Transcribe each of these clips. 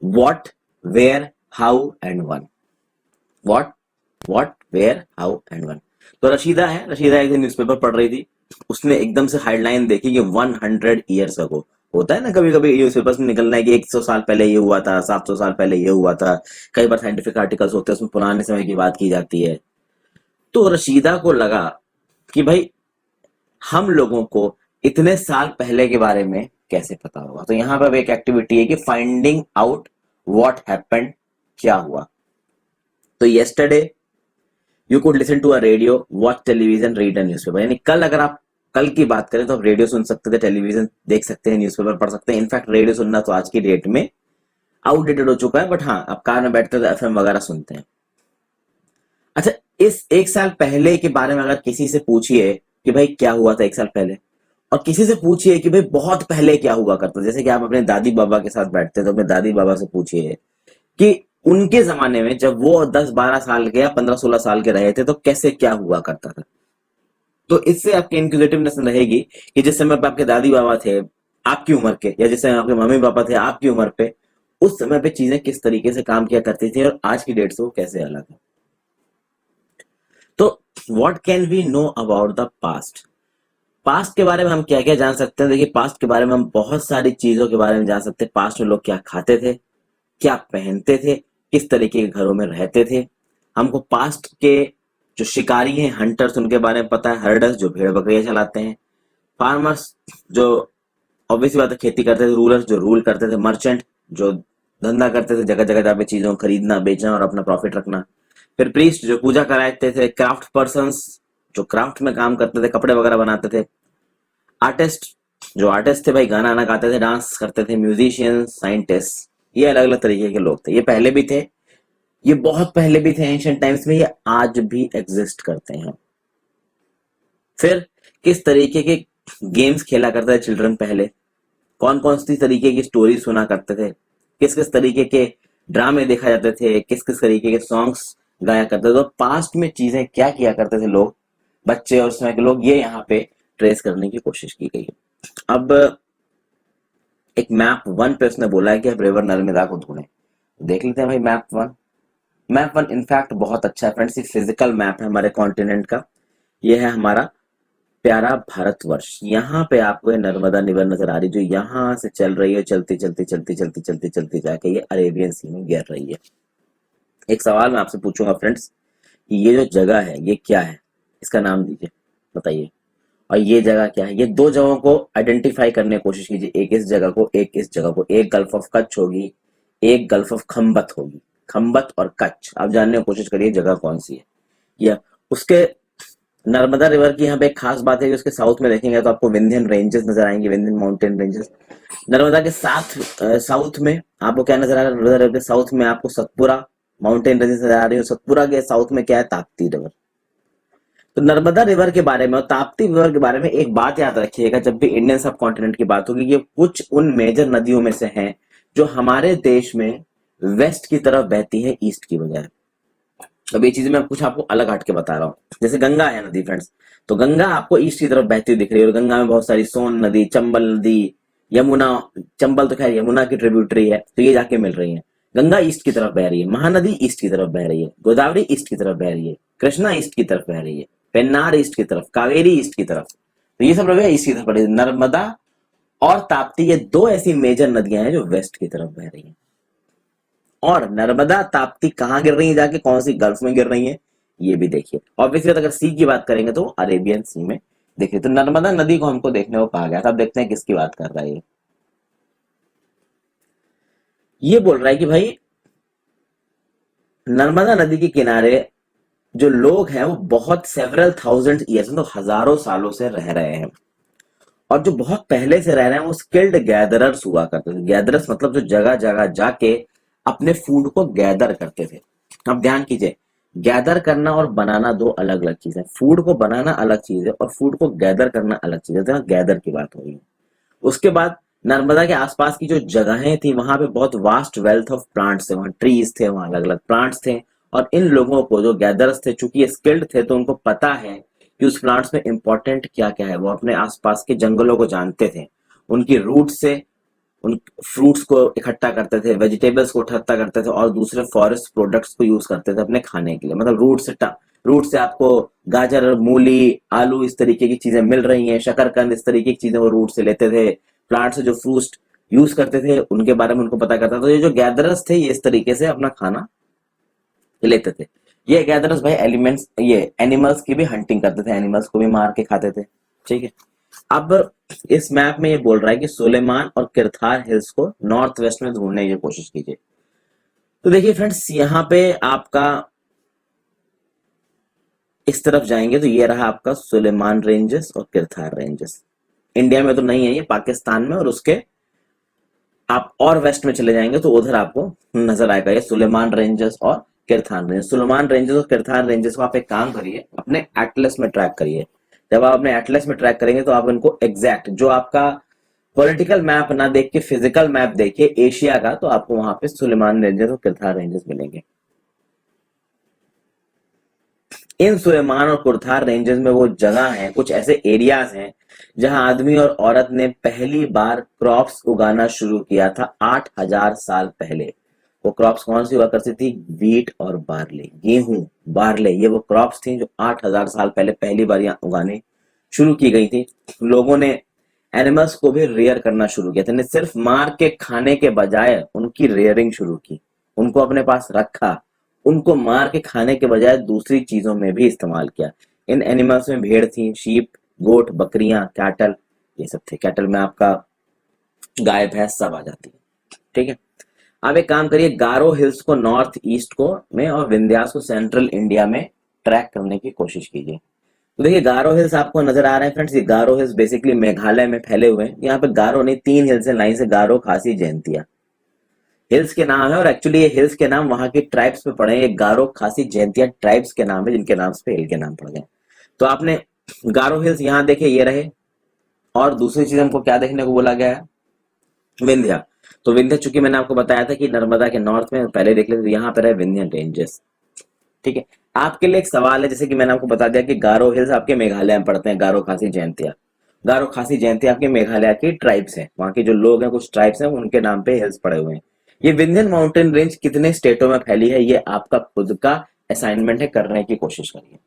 What, where, how and when. What, where, how and when. तो रशीदा है, रशीदा एक दिन न्यूज़पेपर पढ़ रही थी, उसने एकदम से हेडलाइन देखी कि 100 ईयर्स अगो। होता है ना कभी कभी न्यूज़पेपर्स में निकलना है कि 100 साल पहले ये हुआ था, 700 साल पहले ये हुआ था। कई बार साइंटिफिक आर्टिकल्स होते हैं, उसमें पुराने समय की बात की जाती है। तो रशीदा को लगा कि भाई हम लोगों को इतने साल पहले के बारे में कैसे पता होगा। तो यहाँ पर एक एक्टिविटी है कि फाइंडिंग आउट व्हाट हैपेंड, क्या हुआ। तो yesterday you could listen to a radio, watch television, read a newspaper. यानी कल, अगर आप कल की बात करें तो आप रेडियो सुन सकते थे, टेलीविजन देख सकते हैं, न्यूज़पेपर पढ़ सकते हैं। इनफैक्ट रेडियो सुनना तो आज की डेट में आउटडेटेड हो चुका है, बट हाँ, आप कार में बैठते तो एफएम वगैरह सुनते हैं। अच्छा, इस एक साल पहले के बारे में अगर किसी से पूछिए कि भाई क्या हुआ था एक साल पहले, और किसी से पूछिए कि भाई बहुत पहले क्या हुआ करता, जैसे कि आप अपने दादी बाबा के साथ बैठते हैं तो अपने दादी बाबा से पूछिए कि उनके जमाने में जब वो 10-12 साल के या 15-16 साल के रहे थे तो कैसे क्या हुआ करता था। तो इससे आपकी इंक्विजिटिवनेस रहेगी कि जिस समय पे आपके दादी बाबा थे आपकी उम्र के, या जिस समय आपके मम्मी पापा थे आपकी उम्र पे, उस समय पे चीजें किस तरीके से काम किया करती थी और आज की डेट से वो कैसे अलग है। तो what can we know about the past. Past के बारे में हम क्या क्या जान सकते हैं। देखिए, पास्ट के बारे में हम बहुत सारी चीजों के बारे में जान सकते हैं। पास्ट में लोग क्या खाते थे, क्या पहनते थे, किस तरीके के घरों में रहते थे। हमको पास्ट के जो शिकारी हैं, हंटर्स, उनके बारे में पता है। हर्डर्स जो भेड़ बकरियां चलाते हैं। फार्मर्स जो ऑब्वियसली बात है खेती करते थे। रूलर्स जो रूल करते थे। मर्चेंट जो धंधा करते थे, जगह जगह जाके चीजों को खरीदना बेचना और अपना प्रॉफिट रखना। फिर प्रीस्ट जो पूजा कराते थे। क्राफ्ट पर्सन्स जो क्राफ्ट में काम करते थे, कपड़े वगैरह बनाते थे। आर्टिस्ट जो आर्टिस्ट थे भाई, गाना आना गाते थे, डांस करते थे। म्यूजिशियन, साइंटिस्ट, ये अलग अलग तरीके के लोग थे। ये पहले भी थे, ये बहुत पहले भी थे एंशिएंट टाइम्स में, ये आज भी एग्जिस्ट करते हैं। फिर किस तरीके के गेम्स खेला करते थे चिल्ड्रन पहले, कौन कौन सी तरीके की स्टोरी सुना करते थे, किस किस तरीके के ड्रामे देखा जाते थे, किस किस तरीके के सॉन्ग्स गाया करते थे। तो पास्ट में चीजें क्या किया करते थे लोग, बच्चे और उस समय के लोग, ये यहाँ पे ट्रेस करने की कोशिश की गई है। अब एक मैप वन पे उसने बोला है कि अब रिवर नर्मदा को ढूंढें। देख लेते हैं भाई map one. Map one in fact बहुत अच्छा है फ्रेंड्स, ये फिजिकल मैप है हमारे कॉन्टिनेंट का। ये है हमारा प्यारा भारतवर्ष। यहाँ पे आपको ये नर्मदा रिवर नजर आ रही है, जो यहाँ से चल रही है, चलती चलती चलती चलती चलती चलती जाके ये अरेबियन सी में गिर रही है। एक सवाल मैं आपसे पूछूंगा फ्रेंड्स, कि ये जो जगह है ये क्या है, इसका नाम दीजिए, बताइए। और ये जगह क्या है, ये दो जगहों को आइडेंटिफाई करने की कोशिश कीजिए, एक इस जगह को, एक इस जगह को। एक गल्फ ऑफ कच्छ होगी, एक गल्फ ऑफ खम्बत होगी। खम्बत और कच्छ, आप जानने की कोशिश करिए जगह कौन सी है। या उसके नर्मदा रिवर की यहाँ पे एक खास बात है कि उसके साउथ में देखेंगे तो आपको विंध्यन रेंजेस नजर आएंगे, विंध्यन माउंटेन रेंजेस। नर्मदा के साथ साउथ में आपको क्या नजर आ रहा है, नर्मदा रिवर के साउथ में आपको सतपुरा माउंटेन रेंजेस नजर आ रही है। सतपुरा के साउथ में क्या है, ताप्ती रिवर। तो नर्मदा रिवर के बारे में और ताप्ती रिवर के बारे में एक बात याद रखिएगा जब भी इंडियन सब कॉन्टिनेंट की बात होगी, ये कुछ उन मेजर नदियों में से हैं जो हमारे देश में वेस्ट की तरफ बहती है, ईस्ट की बजाय। अब ये चीजें मैं कुछ आपको अलग हट के बता रहा हूँ। जैसे गंगा है नदी फ्रेंड्स, तो गंगा आपको ईस्ट की तरफ बहती हुई दिख रही है, और गंगा में बहुत सारी सोन नदी, चंबल नदी, यमुना, चंबल तो खैर यमुना की ट्रिब्यूटरी है, तो ये जाके मिल रही है। गंगा ईस्ट की तरफ बह रही है, महानदी ईस्ट की तरफ बह रही है, गोदावरी ईस्ट की तरफ बह रही है, कृष्णा ईस्ट की तरफ बह रही है, पेन्नार ईस्ट की तरफ, कावेरी ईस्ट की तरफ। तो ये सब ईस्ट की तरफ पड़ रही है। नर्मदा और ताप्ती ये दो ऐसी मेजर नदियां हैं जो वेस्ट की तरफ बह रही है। और नर्मदा ताप्ती कहाँ गिर रही है जाके, कौन सी गल्फ में गिर रही है, ये भी देखिए। ऑब्वियसली अगर सी की बात करेंगे तो अरेबियन सी में देखिए। तो नर्मदा नदी को हमको देखने को कहा गया था। अब देखते हैं किसकी बात कर रहा है ये बोल रहा है कि भाई नर्मदा नदी के किनारे जो लोग हैं वो बहुत सेवरल थाउजेंड ईयर्स, मतलब हजारों सालों से रह रहे हैं। और जो बहुत पहले से रह रहे हैं वो स्किल्ड गैदरर्स हुआ करते थे। गैदरर्स मतलब जो जगह जगह जाके अपने फूड को गैदर करते थे। अब ध्यान कीजिए, गैदर करना और बनाना दो अलग अलग चीज है। फूड को बनाना अलग चीज है और फूड को गैदर करना अलग चीज है। तो गैदर की बात हो रही है। उसके बाद नर्मदा के आसपास की जो जगहें थी वहां पे बहुत वास्ट वेल्थ ऑफ प्लांट्स थे, वहां ट्रीज थे, वहां अलग अलग प्लांट्स थे। और इन लोगों को जो गैदर्स थे, चूंकि ये स्किल्ड थे, तो उनको पता है कि उस प्लांट्स में इंपॉर्टेंट क्या क्या है। वो अपने आसपास के जंगलों को जानते थे, उनकी रूट से उन फ्रूट्स को इकट्ठा करते थे, वेजिटेबल्स को इकट्ठा करते थे और दूसरे फॉरेस्ट प्रोडक्ट्स को यूज करते थे अपने खाने के लिए। मतलब रूट से आपको गाजर, मूली, आलू इस तरीके की चीजें मिल रही हैं, शकरकंद इस तरीके की चीजें वो रूट से लेते थे। प्लांट से जो फ्रूट्स यूज करते थे उनके बारे में उनको पता करता था। तो ये जो गैदरर्स थे ये इस तरीके से अपना खाना लेते थे। ये गैदरर्स भाई एलिमेंट्स ये एनिमल्स की भी हंटिंग करते थे, एनिमल्स को भी मार के खाते थे। ठीक है, अब इस मैप में ये बोल रहा है कि सुलेमान और किरथार हिल्स को नॉर्थ वेस्ट में ढूंढने की कोशिश कीजिए। तो देखिए फ्रेंड्स, यहाँ पे आपका इस तरफ जाएंगे तो ये रहा आपका सुलेमान रेंजेस और किरथार रेंजेस। इंडिया में तो नहीं है, ये पाकिस्तान में, और उसके आप और वेस्ट में चले जाएंगे तो उधर आपको नजर आएगा ये सुलेमान रेंजेस और किरथान रेंजेस। सुलेमान रेंजेस और किरथान रेंजेस को आप एक काम करिए, अपने एटलस में ट्रैक करिए। जब आप अपने एटलस में ट्रैक करेंगे तो आप इनको एग्जैक्ट जो आपका पॉलिटिकल मैप ना देख के फिजिकल मैप देखिए एशिया का, तो आपको वहां पे सुलेमान रेंजेस और किरथार रेंजेस मिलेंगे। इन सुलेमान और कुरथार रेंजेस में वो जगह है, कुछ ऐसे एरियाज हैं जहां आदमी और औरत ने पहली बार क्रॉप्स उगाना शुरू किया था 8000 साल पहले। वो क्रॉप्स कौन सी हुआ करती थी? व्हीट और बार्ले, गेहूं, बार्ले, ये वो क्रॉप्स थी जो 8000 साल पहले पहली बार यहाँ उगाने शुरू की गई थी। लोगों ने एनिमल्स को भी रेयर करना शुरू किया था, सिर्फ मार के खाने के बजाय उनकी रेयरिंग शुरू की, उनको अपने पास रखा, उनको मार के खाने के बजाय दूसरी चीजों में भी इस्तेमाल किया। इन एनिमल्स में भेड़ थी, शीप, गोट, बकरियां, कैटल, ये सब थे। कैटल में आपका गाय भैंस सब आ जाती है। ठीक है, अब एक काम करिए, गारो हिल्स को नॉर्थ ईस्ट को में और विंध्यास को सेंट्रल इंडिया में ट्रैक करने की कोशिश कीजिए। तो देखिए गारो हिल्स आपको नजर आ रहे हैं फ्रेंड्स, ये गारो हिल्स बेसिकली मेघालय में फैले हुए हैं। यहाँ पे गारो नहीं, 3 हिल्स हैं लाइन से, गारो, खासी, जयंतिया हिल्स के नाम है। और एक्चुअली ये हिल्स के नाम वहां की ट्राइब्स पे पड़े हैं, ये गारो, खासी, जयंतिया ट्राइब्स के नाम है जिनके नाम पे हिल के नाम पड़ गए। तो आपने गारो हिल्स यहाँ देखे, ये रहे। और दूसरी चीज हमको क्या देखने को बोला गया है? विंध्या। तो विंध्या चूंकि मैंने आपको बताया था कि नर्मदा के नॉर्थ में पहले देख लेते, तो यहाँ पे रहे विंध्यन रेंजेस। ठीक है, आपके लिए एक सवाल है, जैसे कि मैंने आपको बता दिया कि गारो हिल्स आपके मेघालय में पड़ते हैं, गारो, खासी, जयंतिया। गारो, खासी, जयंतिया आपके मेघालय की ट्राइब्स हैं, वहां के जो लोग हैं, कुछ ट्राइब्स हैं, उनके नाम पे हिल्स पड़े हुए हैं। ये विंध्यन माउंटेन रेंज कितने स्टेटों में फैली है, ये आपका खुद का असाइनमेंट है, करने की कोशिश करिए।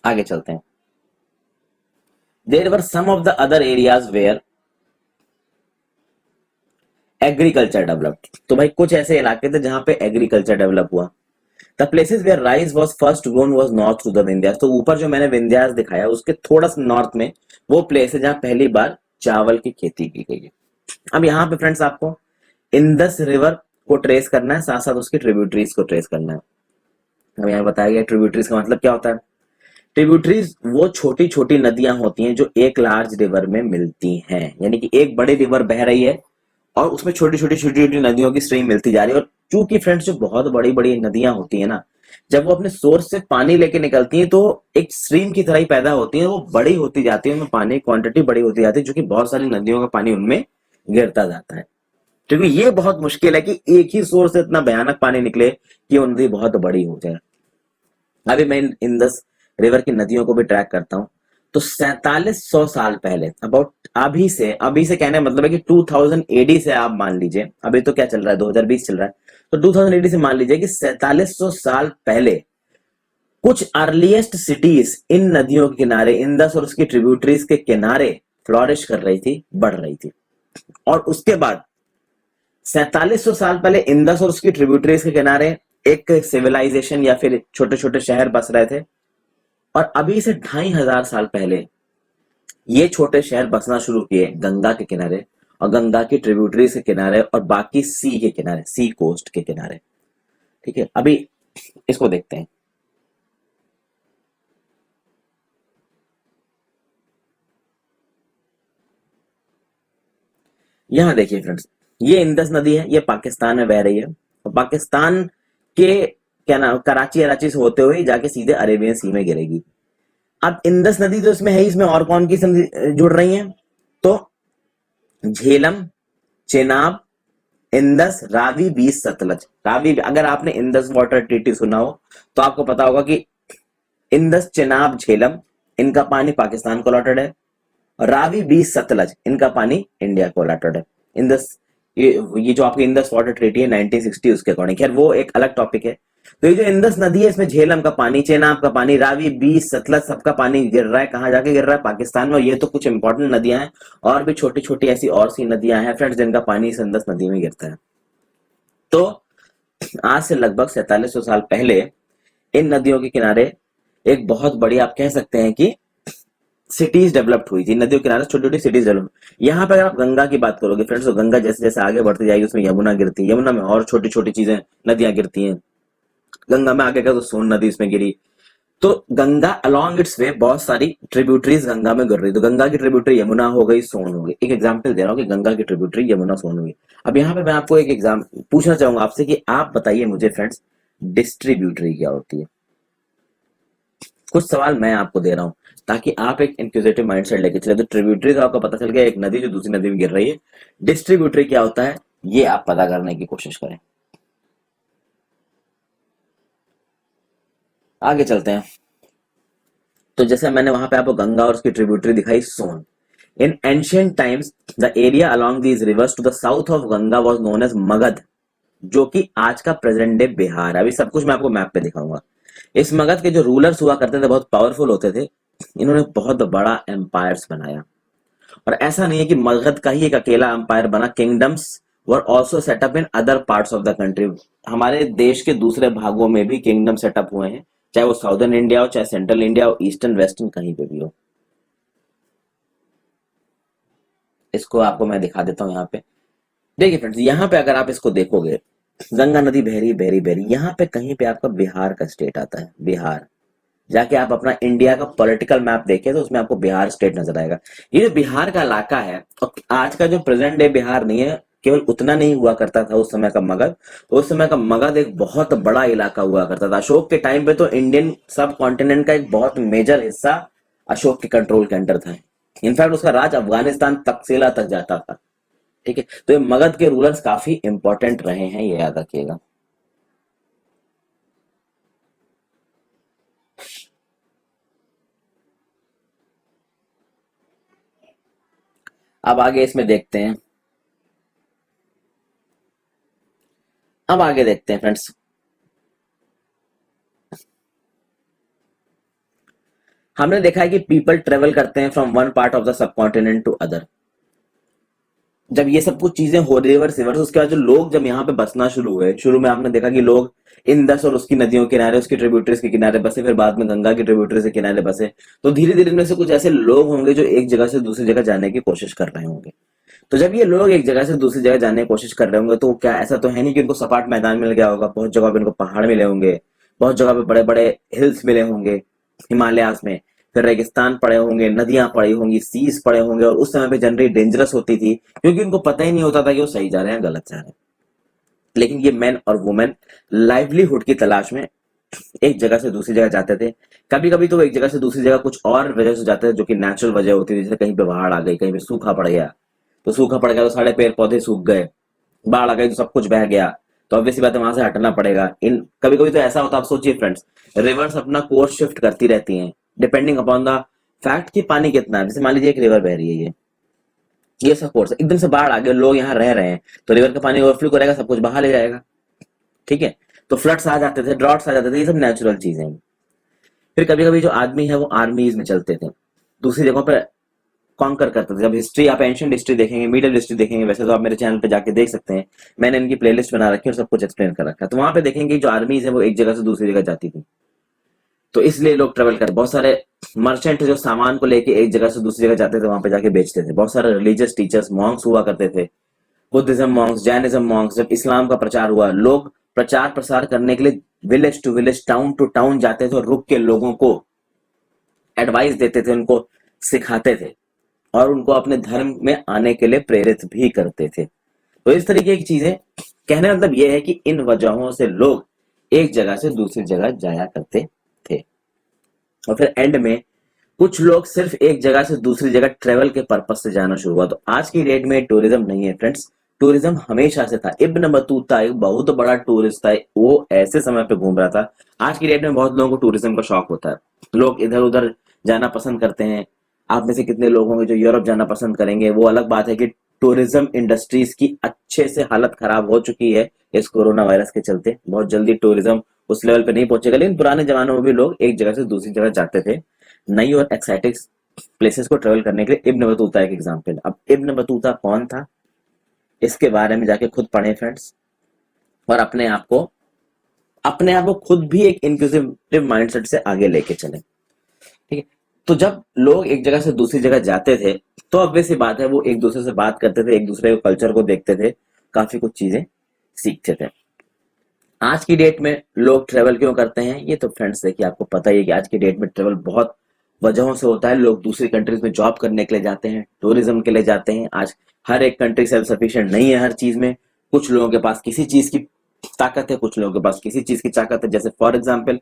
आगे चलते हैं। There were some of the other areas where agriculture developed. तो भाई कुछ ऐसे इलाके थे जहां पे एग्रीकल्चर डेवलप हुआ। The places where rice was first grown was north to the Vindhyas. तो ऊपर जो मैंने विंध्यास दिखाया उसके थोड़ा सा नॉर्थ में वो प्लेस है जहां पहली बार चावल की खेती की गई है। अब यहाँ पे फ्रेंड्स आपको इंडस रिवर को ट्रेस करना है, साथ साथ उसकी ट्रिब्यूटरीज को ट्रेस करना है। अब यहाँ बताया गया ट्रिब्यूटरीज का मतलब क्या होता है। ट्रिब्यूटरीज वो छोटी छोटी नदियां होती हैं जो एक लार्ज रिवर में मिलती हैं, यानी कि एक बड़ी रिवर बह रही है और उसमें छोटी छोटी छोटी छोटी नदियों की स्ट्रीम मिलती जा रही है। और चूंकि फ्रेंड्स जो बहुत बड़ी बड़ी नदियां होती है ना, जब वो अपने सोर्स से पानी लेके निकलती हैं तो एक स्ट्रीम की तरह ही पैदा होती है, वो बड़ी होती जाती है, उनमें पानी क्वांटिटी बड़ी होती जाती है, जो कि बहुत सारी नदियों का पानी उनमें गिरता जाता है। क्योंकि ये बहुत मुश्किल है कि एक ही सोर्स से इतना भयानक पानी निकले कि वो नदी बहुत बड़ी हो जाए। अभी मैं इंडस रिवर की नदियों को भी ट्रैक करता हूँ। तो 4700 साल पहले, अबाउट अभी से कहने का मतलब है कि 2000 एडी से आप मान लीजिए, अभी तो क्या चल रहा है 2020 चल रहा है, तो 2000 एडी से मान लीजिए कि 4700 साल पहले कुछ अर्लीस्ट सिटीज इन नदियों के किनारे, इंडस और उसकी ट्रिब्यूटरीज के किनारे फ्लोरिश कर रही थी, बढ़ रही थी। और उसके बाद 4700 साल पहले इंडस और उसकी ट्रिब्यूटरीज के किनारे एक सिविलाइजेशन या फिर छोटे छोटे शहर बस रहे थे। और अभी से 2500 साल पहले ये छोटे शहर बसना शुरू किए गंगा के किनारे और गंगा की ट्रिब्यूटरीज के किनारे और बाकी सी के किनारे, सी कोस्ट के किनारे। ठीक है, अभी इसको देखते हैं। यहां देखिए फ्रेंड्स, ये इंडस नदी है, ये पाकिस्तान में बह रही है और पाकिस्तान के क्या नाम कराची से होते हुए जाके सीधे अरेबियन सी में गिरेगी। अब इंडस नदी तो इसमें है, इसमें और कौन की जुड़ रही है? तो झेलम, चेनाब, इंडस, रावी, बीस, सतलज। रावी, अगर आपने इंडस वाटर ट्रीटी सुना हो तो आपको पता होगा कि इंडस, चेनाब, झेलम इनका पानी पाकिस्तान को अलॉटेड है। रावी, बीस, सतलज, इनका पानी इंडिया को अलॉटेड है। इंदस, ये जो आपकी इंदस वाटर ट्रीटी है 1960 उसके अकॉर्डिंग, खैर वो एक अलग टॉपिक है। तो ये जो इंदस नदी है इसमें झेलम का पानी, चेनाब का पानी, रावी, बीस, सतलज, सबका पानी गिर रहा है, कहाँ जाके गिर रहा है? पाकिस्तान में। और ये तो कुछ इंपॉर्टेंट नदियां हैं, और भी छोटी छोटी ऐसी और सी नदियां हैं फ्रेंड्स जिनका पानी इस इंदस नदी में गिरता है। तो आज से लगभग 4700 साल पहले इन नदियों के किनारे एक बहुत बड़ी, आप कह सकते हैं कि सिटीज डेवलप्ड हुई थी। नदियों के किनारे छोटी छोटी सिटीज डेवलप। यहाँ पे अगर आप गंगा की बात करोगे फ्रेंड्स, तो गंगा जैसे जैसे आगे बढ़ती जाएगी उसमें यमुना गिरती है, यमुना में और छोटी छोटी चीजें नदियां गिरती हैं। गंगा में आगे गया तो सोन नदी इसमें गिरी। तो गंगा अलॉन्ग इट्स वे बहुत सारी ट्रिब्यूटरीज गंगा में गिर रही। तो गंगा की ट्रिब्यूटरी यमुना हो गई, सोन हो गई। एक एग्जांपल दे रहा हूँ कि गंगा की ट्रिब्यूटरी यमुना, सोन हो गई। अब यहाँ पे मैं आपको एक एग्जाम पूछना चाहूंगा आपसे कि आप बताइए मुझे फ्रेंड्स, डिस्ट्रीब्यूटरी क्या होती है? कुछ सवाल मैं आपको दे रहा हूं ताकि आप एक इंक्विजिटिव माइंडसेट लेके चले। तो ट्रिब्यूटरी तो आपको पता चल गया, एक नदी जो दूसरी नदी में गिर रही है। डिस्ट्रीब्यूटरी क्या होता है ये आप पता करने की कोशिश करें। आगे चलते हैं। तो जैसे मैंने वहां पे आपको गंगा और उसकी ट्रिब्यूटरी दिखाई, Son. In ancient times the area along these rivers to the south of Ganga was known as Magadh, जो कि आज का प्रेजेंट डे बिहार है। अभी सब कुछ मैं आपको मैप पे दिखाऊंगा। इस मगध के जो रूलर्स हुआ करते थे बहुत पावरफुल होते थे। इन्होंने बहुत बड़ा एम्पायर्स बनाया। और ऐसा नहीं है कि मगध का ही एक अकेला एम्पायर बना, kingdoms were also setup in other parts of the country. हमारे देश के दूसरे भागों में भी किंगडम सेटअप हुए हैं, चाहे वो साउदर्न इंडिया हो, चाहे सेंट्रल इंडिया हो, ईस्टर्न वेस्टर्न कहीं पे भी हो। इसको आपको मैं दिखा देता हूँ यहाँ पे। देखिए फ्रेंड्स, यहाँ पे अगर आप इसको देखोगे, गंगा नदी बहरी बहरी बहरी, यहाँ पे कहीं पे आपका बिहार का स्टेट आता है, बिहार। जाके आप अपना इंडिया का पॉलिटिकल मैप देखें तो उसमें आपको बिहार स्टेट नजर आएगा। ये जो बिहार का इलाका है, और आज का जो प्रेजेंट डे बिहार नहीं है, केवल उतना नहीं हुआ करता था उस समय का मगध। उस समय का मगध एक बहुत बड़ा इलाका हुआ करता था। अशोक के टाइम पे तो इंडियन सब कॉन्टिनेंट का एक बहुत मेजर हिस्सा अशोक के कंट्रोल के अंडर था। इनफैक्ट उसका राज अफगानिस्तान तकसीला तक जाता था। ठीक है, तो ये मगध के रूलर्स काफी इंपॉर्टेंट रहे हैं, ये याद रखिएगा। अब आगे इसमें देखते हैं। अब आगे देखते हैं फ्रेंड्स। हमने देखा है कि पीपल ट्रेवल करते हैं from one part of the subcontinent to other. जब ये सब कुछ चीजें हो रिवर्स रिवर्स, उसके बाद जो लोग जब यहाँ पे बसना शुरू हुए, शुरू में आपने देखा कि लोग इंदस और उसकी नदियों के किनारे, उसकी ट्रिब्यूटरीज के किनारे बसे, फिर बाद में गंगा की ट्रिब्यूटरीज के किनारे बसे। तो धीरे धीरे इनमें से कुछ ऐसे लोग होंगे जो एक जगह से दूसरी जगह जाने की कोशिश कर रहे होंगे। तो जब ये लोग एक जगह से दूसरी जगह जाने की कोशिश कर रहे होंगे, तो क्या ऐसा तो है नहीं कि उनको सपाट मैदान मिल गया होगा। बहुत जगह पे इनको पहाड़ मिले होंगे, बहुत जगह पे बड़े बड़े हिल्स मिले होंगे हिमालयाज में, फिर रेगिस्तान पड़े होंगे, नदियां पड़ी होंगी, सीज पड़े होंगे। और उस समय पे जनरली डेंजरस होती थी, क्योंकि उनको पता ही नहीं होता था कि वो सही जा रहे हैं गलत जा रहे हैं। लेकिन ये मैन और वुमेन लाइवलीहुड की तलाश में एक जगह से दूसरी जगह जाते थे। कभी कभी तो एक जगह से दूसरी जगह कुछ और वजह से जाते थे, जो कि नेचुरल वजह होती थी। जैसे कहीं पे बाढ़ आ गई, कहीं पे सूखा पड़ गया, तो सूखा पड़ गया तो सारे पेड़ पौधे सूख गए। बाढ़ आ गई तो सब कुछ बह गया, तो ऑब्वियसली बात है वहां से हटना पड़ेगा। इन कभी कभी तो ऐसा होता, आप सोचिए फ्रेंड्स, रिवर्स अपना कोर्स शिफ्ट करती रहती हैं डिपेंडिंग अपॉन द फैक्ट कि पानी कितना है। जैसे मान लीजिए एक रिवर बह रही है, ये सब कोर्स एकदम से बाढ़ आ गया, लोग यहाँ रह रहे हैं, तो रिवर का पानी ओवरफ्लो करेगा, सब कुछ बहा ले जाएगा। ठीक है, तो फ्लड्स आ जाते थे, ड्रॉट्स आ जाते थे, ये सब नेचुरल चीजें हैं। फिर कभी कभी जो आदमी है वो आर्मीज में चलते थे, दूसरी जगहों पर कॉन्कर करते थे। जब हिस्ट्री, आप एंशिएंट हिस्ट्री देखेंगे, मिडिल हिस्ट्री देखेंगे, वैसे तो आप मेरे चैनल पे जाके देख सकते हैं, मैंने इनकी प्लेलिस्ट बना रखी है और सब कुछ एक्सप्लेन कर रखा है। तो वहां पे देखेंगे जो आर्मीज है वो एक जगह से दूसरी जगह जाती थी, तो इसलिए लोग ट्रेवल करते। बहुत सारे मर्चेंट जो सामान को लेके एक जगह से दूसरी जगह जाते थे, वहां पे जाके बेचते थे। बहुत सारे रिलीजियस टीचर्स, मॉन्क्स हुआ करते थे, बुद्धिज्म मॉन्क्स, जैनिज्म मॉन्क्स। जब इस्लाम का प्रचार हुआ, लोग प्रचार प्रसार करने के लिए village to village, town to town जाते थे और रुक के लोगों को एडवाइस देते थे, उनको सिखाते थे और उनको अपने धर्म में आने के लिए प्रेरित भी करते थे। तो इस तरीके की चीजें, कहने का मतलब यह है कि इन वजहों से लोग एक जगह से दूसरी जगह जाया करते थे। और फिर एंड में कुछ लोग सिर्फ एक जगह से दूसरी जगह ट्रेवल के पर्पस से जाना शुरू हुआ। तो आज की डेट में टूरिज्म नहीं है फ्रेंड्स, टूरिज्म हमेशा से था। इब्न बतूता एक बहुत बड़ा टूरिस्ट था, वो ऐसे समय पे घूम रहा था। आज की डेट में बहुत लोगों को टूरिज्म का शौक होता है, लोग इधर उधर जाना पसंद करते हैं। आप में से कितने लोग होंगे जो यूरोप जाना पसंद करेंगे। वो अलग बात है कि टूरिज्म इंडस्ट्रीज की अच्छे से हालत खराब हो चुकी है इस कोरोना वायरस के चलते। बहुत जल्दी टूरिज्म उस लेवल पे नहीं पहुंचेगा, लेकिन पुराने जमानों में भी लोग एक जगह से दूसरी जगह जाते थे नई और एक्साइटिंग प्लेसेस को ट्रेवल करने के लिए। इब्न बतूता एक एग्जाम्पल। अब इब्न बतूता कौन था, इसके बारे में जाके खुद पढ़ें फ्रेंड्स, और अपने आप को खुद भी एक इंक्लूसिव माइंडसेट से आगे लेके चलें। ठीक है, तो जब लोग एक जगह से दूसरी जगह जाते थे तो ऑब्वियस सी बात है वो एक दूसरे से बात करते थे, एक दूसरे के कल्चर को देखते थे, काफी कुछ चीजें सीखते थे। आज की डेट में लोग ट्रेवल क्यों करते हैं, ये तो फ्रेंड्स देखिए आपको पता ही है कि आज की डेट में ट्रेवल बहुत वजहों से होता है। लोग दूसरी कंट्रीज में जॉब करने के लिए जाते हैं, टूरिज्म के लिए जाते हैं। आज हर एक कंट्री सेल्फ सफिशिएंट नहीं है हर चीज में। कुछ लोगों के पास किसी चीज की ताकत है, कुछ लोगों के पास किसी चीज की ताकत है। जैसे फॉर एग्जाम्पल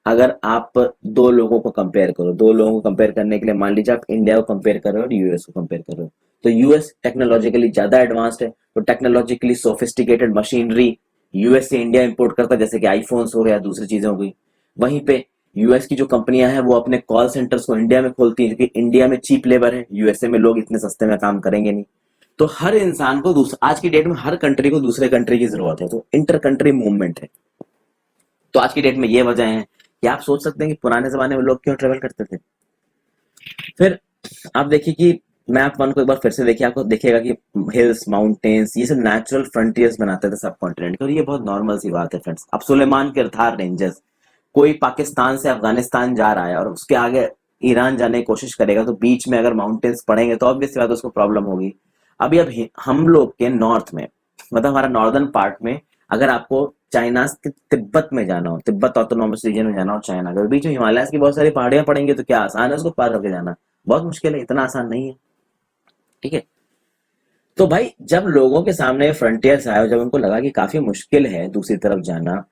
अगर आप दो लोगों को कंपेयर करो, दो लोगों को कंपेयर करने के लिए मान लीजिए आप इंडिया को कंपेयर कर रहे हो और यूएस को कंपेयर कर रहे हो, तो यूएस टेक्नोलॉजिकली ज्यादा एडवांस्ड है, तो टेक्नोलॉजिकली सोफिस्टिकेटेड मशीनरी यूएस से इंडिया इंपोर्ट करता है, जैसे कि आईफोन्स हो गया, दूसरी चीजें हो गई। वहीं पे यूएस की जो कंपनियां हैं वो अपने कॉल सेंटर्स को इंडिया में खोलती हैं, क्योंकि इंडिया में चीप लेबर है, यूएसए में लोग इतने सस्ते में काम करेंगे नहीं। तो हर इंसान को आज की डेट में हर कंट्री को दूसरे कंट्री की जरूरत है, तो इंटर कंट्री मूवमेंट है। तो आज की डेट में ये वजह है कि आप सोच सकते हैं कि पुराने जमाने में लोग क्यों ट्रेवल करते थे। फिर आप देखिए कि मैप वन को एक बार फिर से देखिए, आपको दिखेगा कि हिल्स, माउंटेन्स, ये सब नेचुरल फ्रंटियर्स बनाते थे सब कॉन्टिनेंट के, और ये बहुत नॉर्मल सी बात है फ्रेंड्स। अब सुलेमान के थार रेंजर्स, कोई पाकिस्तान से अफगानिस्तान जा रहा है और उसके आगे ईरान जाने की कोशिश करेगा, तो बीच में अगर माउंटेन्स पड़ेंगे तो ऑब्वियस बात है उसको प्रॉब्लम होगी। अभी अब हम लोग के नॉर्थ में, मतलब हमारा नॉर्दर्न पार्ट में, अगर आपको चाइना के तिब्बत में जाना हो, तिब्बत ऑटोनॉमस रीजन में जाना हो चाइना, अगर बीच में हिमालय की बहुत सारी पहाड़ियां पड़ेंगी तो क्या आसान है उसको पार करके जाना? बहुत मुश्किल है, इतना आसान नहीं है। ठीक है, तो भाई जब लोगों के सामने फ्रंटियर्स आए और जब उनको लगा कि काफी मुश्किल है दूसरी तरफ जाना,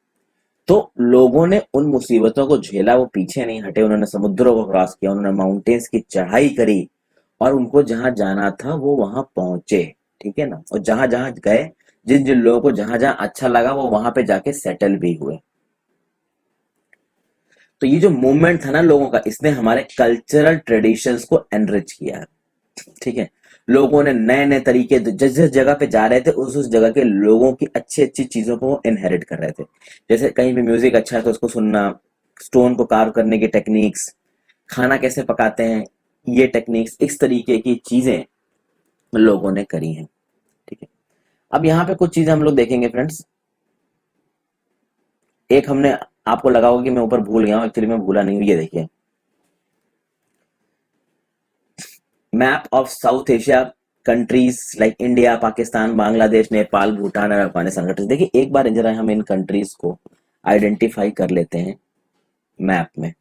तो लोगों ने उन मुसीबतों को झेला, वो पीछे नहीं हटे, उन्होंने समुद्रों को क्रॉस किया, उन्होंने माउंटेन्स की चढ़ाई करी, और उनको जहां जाना था वो वहां पहुंचे। ठीक है ना, और जहां जहां गए, जिन जिन लोगों को जहां जहां अच्छा लगा वो वहां पे जाके सेटल भी हुए। तो ये जो मूवमेंट था ना लोगों का, इसने हमारे कल्चरल ट्रेडिशंस को एनरिच किया है। ठीक है, लोगों ने नए नए तरीके, जिस जिस जगह पे जा रहे थे उस जगह के लोगों की अच्छी अच्छी चीजों को इनहेरिट कर रहे थे। जैसे कहीं भी म्यूजिक अच्छा है तो उसको सुनना, स्टोन को कार्व करने की टेक्निक्स, खाना कैसे पकाते हैं ये टेक्निक्स, इस तरीके की चीजें लोगों ने करी हैं। ठीक है, अब यहाँ पे कुछ चीजें हम लोग देखेंगे फ्रेंड्स। एक हमने, आपको लगा होगा कि मैं ऊपर भूल गया हूँ, एक्चुअली मैं भूला नहीं हूँ। ये देखिए map of south Asia countries like India, Pakistan, Bangladesh, Nepal, Bhutan और अफगानिस्तान कंट्रीज। देखिए एक बार जरा हम इन कंट्रीज को आइडेंटिफाई कर लेते हैं मैप में।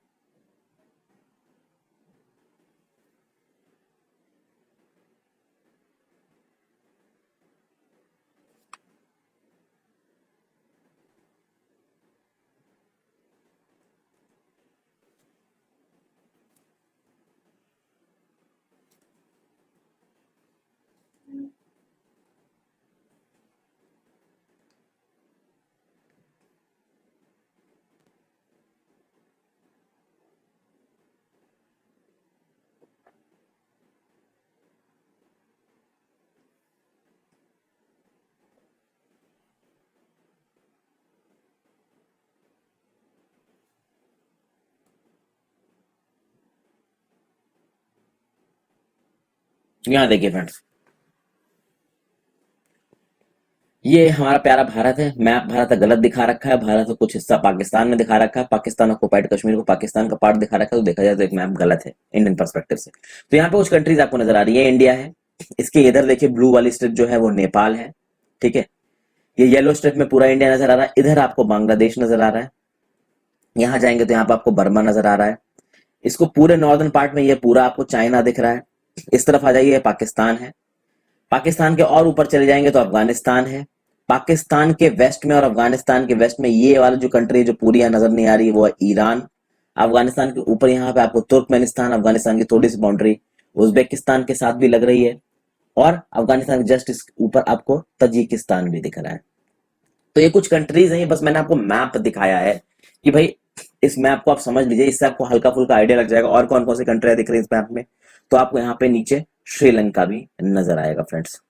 यहाँ देखिए फ्रेंड्स, ये हमारा प्यारा भारत है। मैप भारत का गलत दिखा रखा है, भारत का कुछ हिस्सा पाकिस्तान में दिखा रखा है, पाकिस्तान ऑक्युपाइड कश्मीर को पाकिस्तान का पार्ट दिखा रखा है। तो देखा जाए तो एक मैप गलत है इंडियन पर्सपेक्टिव से। तो यहाँ पे कुछ कंट्रीज आपको नजर आ रही है, इंडिया है, इसके इधर देखिए ब्लू वाली स्ट्रिप जो है वो नेपाल है। ठीक है, ये येलो स्ट्रिप में पूरा इंडिया नजर आ रहा है, इधर आपको बांग्लादेश नजर आ रहा है। यहाँ जाएंगे तो यहाँ पे आपको बर्मा नजर आ रहा है। इसको पूरे नॉर्दर्न पार्ट में ये पूरा आपको चाइना दिख रहा है। इस तरफ आ जाइए, पाकिस्तान है। पाकिस्तान के और ऊपर चले जाएंगे तो अफगानिस्तान है। पाकिस्तान के वेस्ट में और अफगानिस्तान के वेस्ट में ये वाला जो कंट्री है जो पूरी यहाँ नजर नहीं आ रही है वो है ईरान। अफगानिस्तान के ऊपर यहाँ पे आपको तुर्कमेनिस्तान, अफगानिस्तान की थोड़ी सी बाउंड्री उज्बेकिस्तान के साथ भी लग रही है, और अफगानिस्तान के जस्ट इस ऊपर आपको तजिकिस्तान भी दिख रहा है। तो ये कुछ कंट्रीज हैं, बस मैंने आपको मैप दिखाया है कि भाई इस मैप को आप समझ लीजिए, इससे आपको हल्का फुल्का आइडिया लग जाएगा और कौन कौन सी कंट्रियां दिख रही है इस मैप में। तो आपको यहाँ पे नीचे श्रीलंका भी नजर आएगा फ्रेंड्स।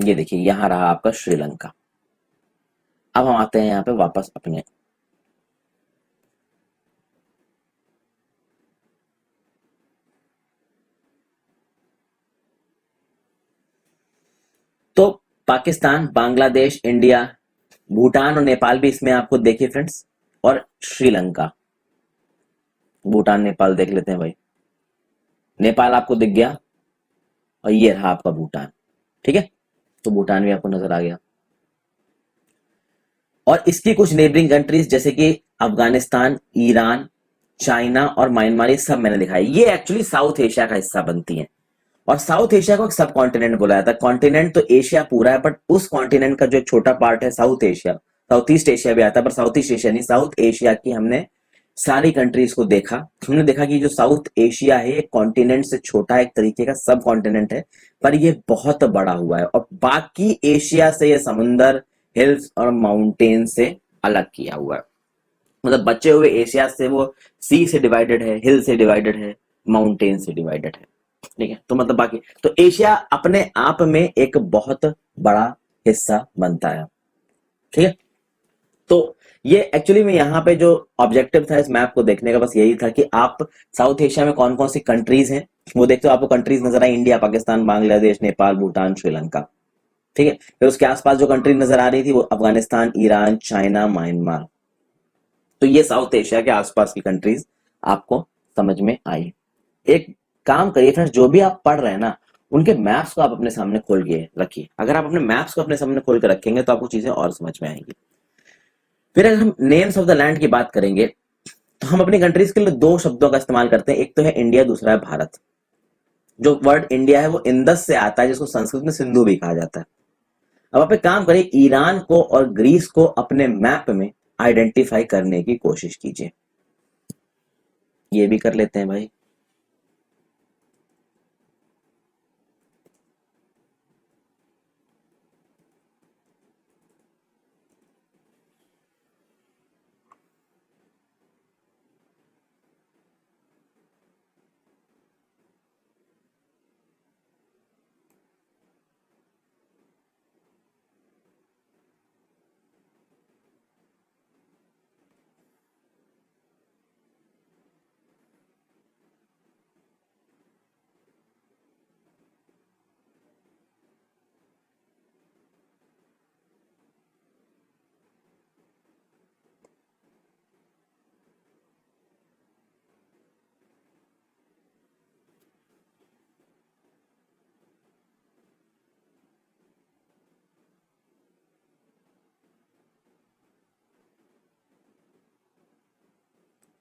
ये देखिए यहाँ रहा आपका श्रीलंका। अब हम आते हैं यहाँ पे वापस अपने, तो पाकिस्तान, बांग्लादेश, इंडिया, भूटान और नेपाल भी इसमें आपको देखिए फ्रेंड्स, और श्रीलंका। भूटान नेपाल देख लेते हैं भाई। नेपाल आपको दिख गया और ये रहा आपका भूटान। ठीक है, तो भूटान भी आपको नजर आ गया। और इसकी कुछ नेबरिंग कंट्रीज जैसे कि अफगानिस्तान, ईरान, चाइना और म्यांमार, ये सब मैंने दिखाई, ये एक्चुअली साउथ एशिया का हिस्सा बनती हैं। और साउथ एशिया को एक सब कॉन्टिनेंट बोला जाता है। कॉन्टिनेंट तो एशिया पूरा है, बट उस कॉन्टिनेंट का जो एक छोटा पार्ट है south Asia, south east Asia भी आता है, पर साउथ ईस्ट एशिया नहीं, साउथ एशिया की हमने सारी कंट्रीज को देखा। हमने देखा कि जो साउथ एशिया है ये कॉन्टिनेंट से छोटा एक तरीके का सब कॉन्टिनेंट है, पर ये बहुत बड़ा हुआ है और बाकी एशिया से ये समुंदर, हिल्स और माउंटेन से अलग किया हुआ है। मतलब बचे हुए एशिया से वो सी से डिवाइडेड है, हिल से डिवाइडेड है, माउंटेन से डिवाइडेड है। ठीक है, तो मतलब बाकी तो एशिया अपने आप में एक बहुत बड़ा हिस्सा बनता है। ठीक है, तो ये एक्चुअली में यहाँ पे जो ऑब्जेक्टिव था इस मैप को देखने का बस यही था कि आप साउथ एशिया में कौन कौन सी कंट्रीज हैं वो देखते हो। आपको कंट्रीज नजर आई, इंडिया, पाकिस्तान, बांग्लादेश, नेपाल, भूटान, श्रीलंका। ठीक है, फिर उसके आसपास जो कंट्री नजर आ रही थी वो अफगानिस्तान, ईरान, चाइना, म्यांमार। तो ये साउथ एशिया के आसपास की कंट्रीज आपको समझ में आई। एक काम करिए फ्रेंड्स, जो भी आप पढ़ रहे हैं ना उनके मैप्स को आप अपने सामने खोल के रखिए। अगर आप अपने मैप्स को अपने सामने खोल के रखेंगे तो आपको चीजें और समझ में आएंगी। फिर अगर हम नेम्स ऑफ द लैंड की बात करेंगे तो हम अपनी कंट्रीज के लिए दो शब्दों का इस्तेमाल करते हैं, एक तो है इंडिया, दूसरा है भारत। जो वर्ड इंडिया है वो इंदस से आता है, जिसको संस्कृत में सिंधु भी कहा जाता है। अब आप एक काम करिए, ईरान को और ग्रीस को अपने मैप में आइडेंटिफाई करने की कोशिश कीजिए। ये भी कर लेते हैं भाई।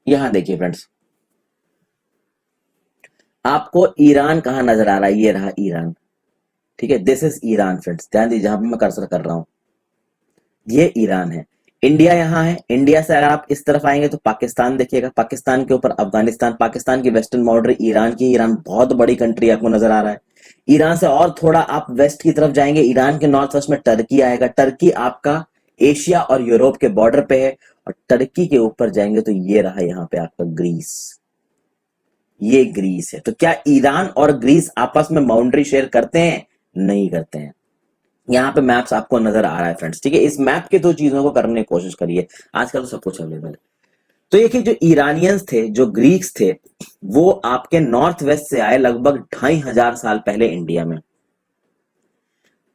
यहां देखिए फ्रेंड्स, आपको ईरान कहां नजर आ रहा है, ये रहा ईरान। ठीक है, दिस इज ईरान फ्रेंड्स, ध्यान दीजिए जहां पे मैं कर्सर कर रहा हूं, ये ईरान है। इंडिया यहाँ है, इंडिया से अगर आप इस तरफ आएंगे तो पाकिस्तान देखिएगा, पाकिस्तान के ऊपर अफगानिस्तान, पाकिस्तान की वेस्टर्न बाउंड्री ईरान की, ईरान बहुत बड़ी कंट्री आपको नजर आ रहा है। ईरान से और थोड़ा आप वेस्ट की तरफ जाएंगे, ईरान के नॉर्थ वेस्ट में टर्की आएगा। टर्की आपका एशिया और यूरोप के बॉर्डर पे है। और टर्की के ऊपर जाएंगे तो ये रहा यहाँ पे आपका ग्रीस, ये ग्रीस है। तो क्या ईरान और ग्रीस आपस में बाउंड्री शेयर करते हैं? नहीं करते हैं। यहाँ पे मैप्स आपको नजर आ रहा है फ्रेंड्स। ठीक है, इस मैप के दो चीजों को करने की कोशिश करिए, आजकल तो सब कुछ अवेलेबल है। तो ये कि जो ईरानियंस थे, जो ग्रीक्स थे, वो आपके नॉर्थ वेस्ट से आए लगभग 2500 साल पहले इंडिया में।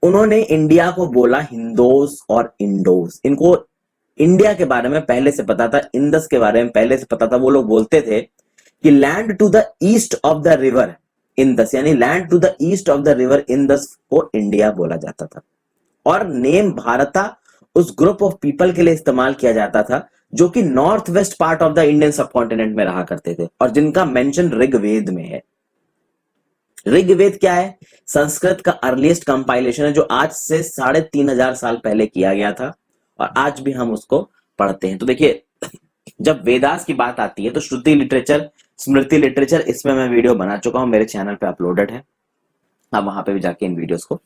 उन्होंने इंडिया को बोला हिंदोस और इंडोस। इनको इंडिया के बारे में पहले से पता था, इंदस के बारे में पहले से पता था। वो लोग बोलते थे कि land to the east of the river Indus, यानी land to the east of the river Indus को इंडिया बोला जाता था। और नेम भारता उस ग्रुप ऑफ पीपल के लिए इस्तेमाल किया जाता था जो कि north west part of the Indian subcontinent में रहा करते थे, और जिनका मेंशन ऋग्वेद में है। ऋग्वेद क्या है? संस्कृत का अर्लीस्ट कंपाइलेशन है, जो आज से 3500 साल पहले किया गया था, और आज भी हम उसको पढ़ते हैं। तो देखिए, जब वेदास की बात आती है तो श्रुति लिटरेचर, स्मृति लिटरेचर, इसमें मैं वीडियो बना चुका हूं, मेरे चैनल पे अपलोडेड है। आप वहां पे भी जाके इन वीडियोस को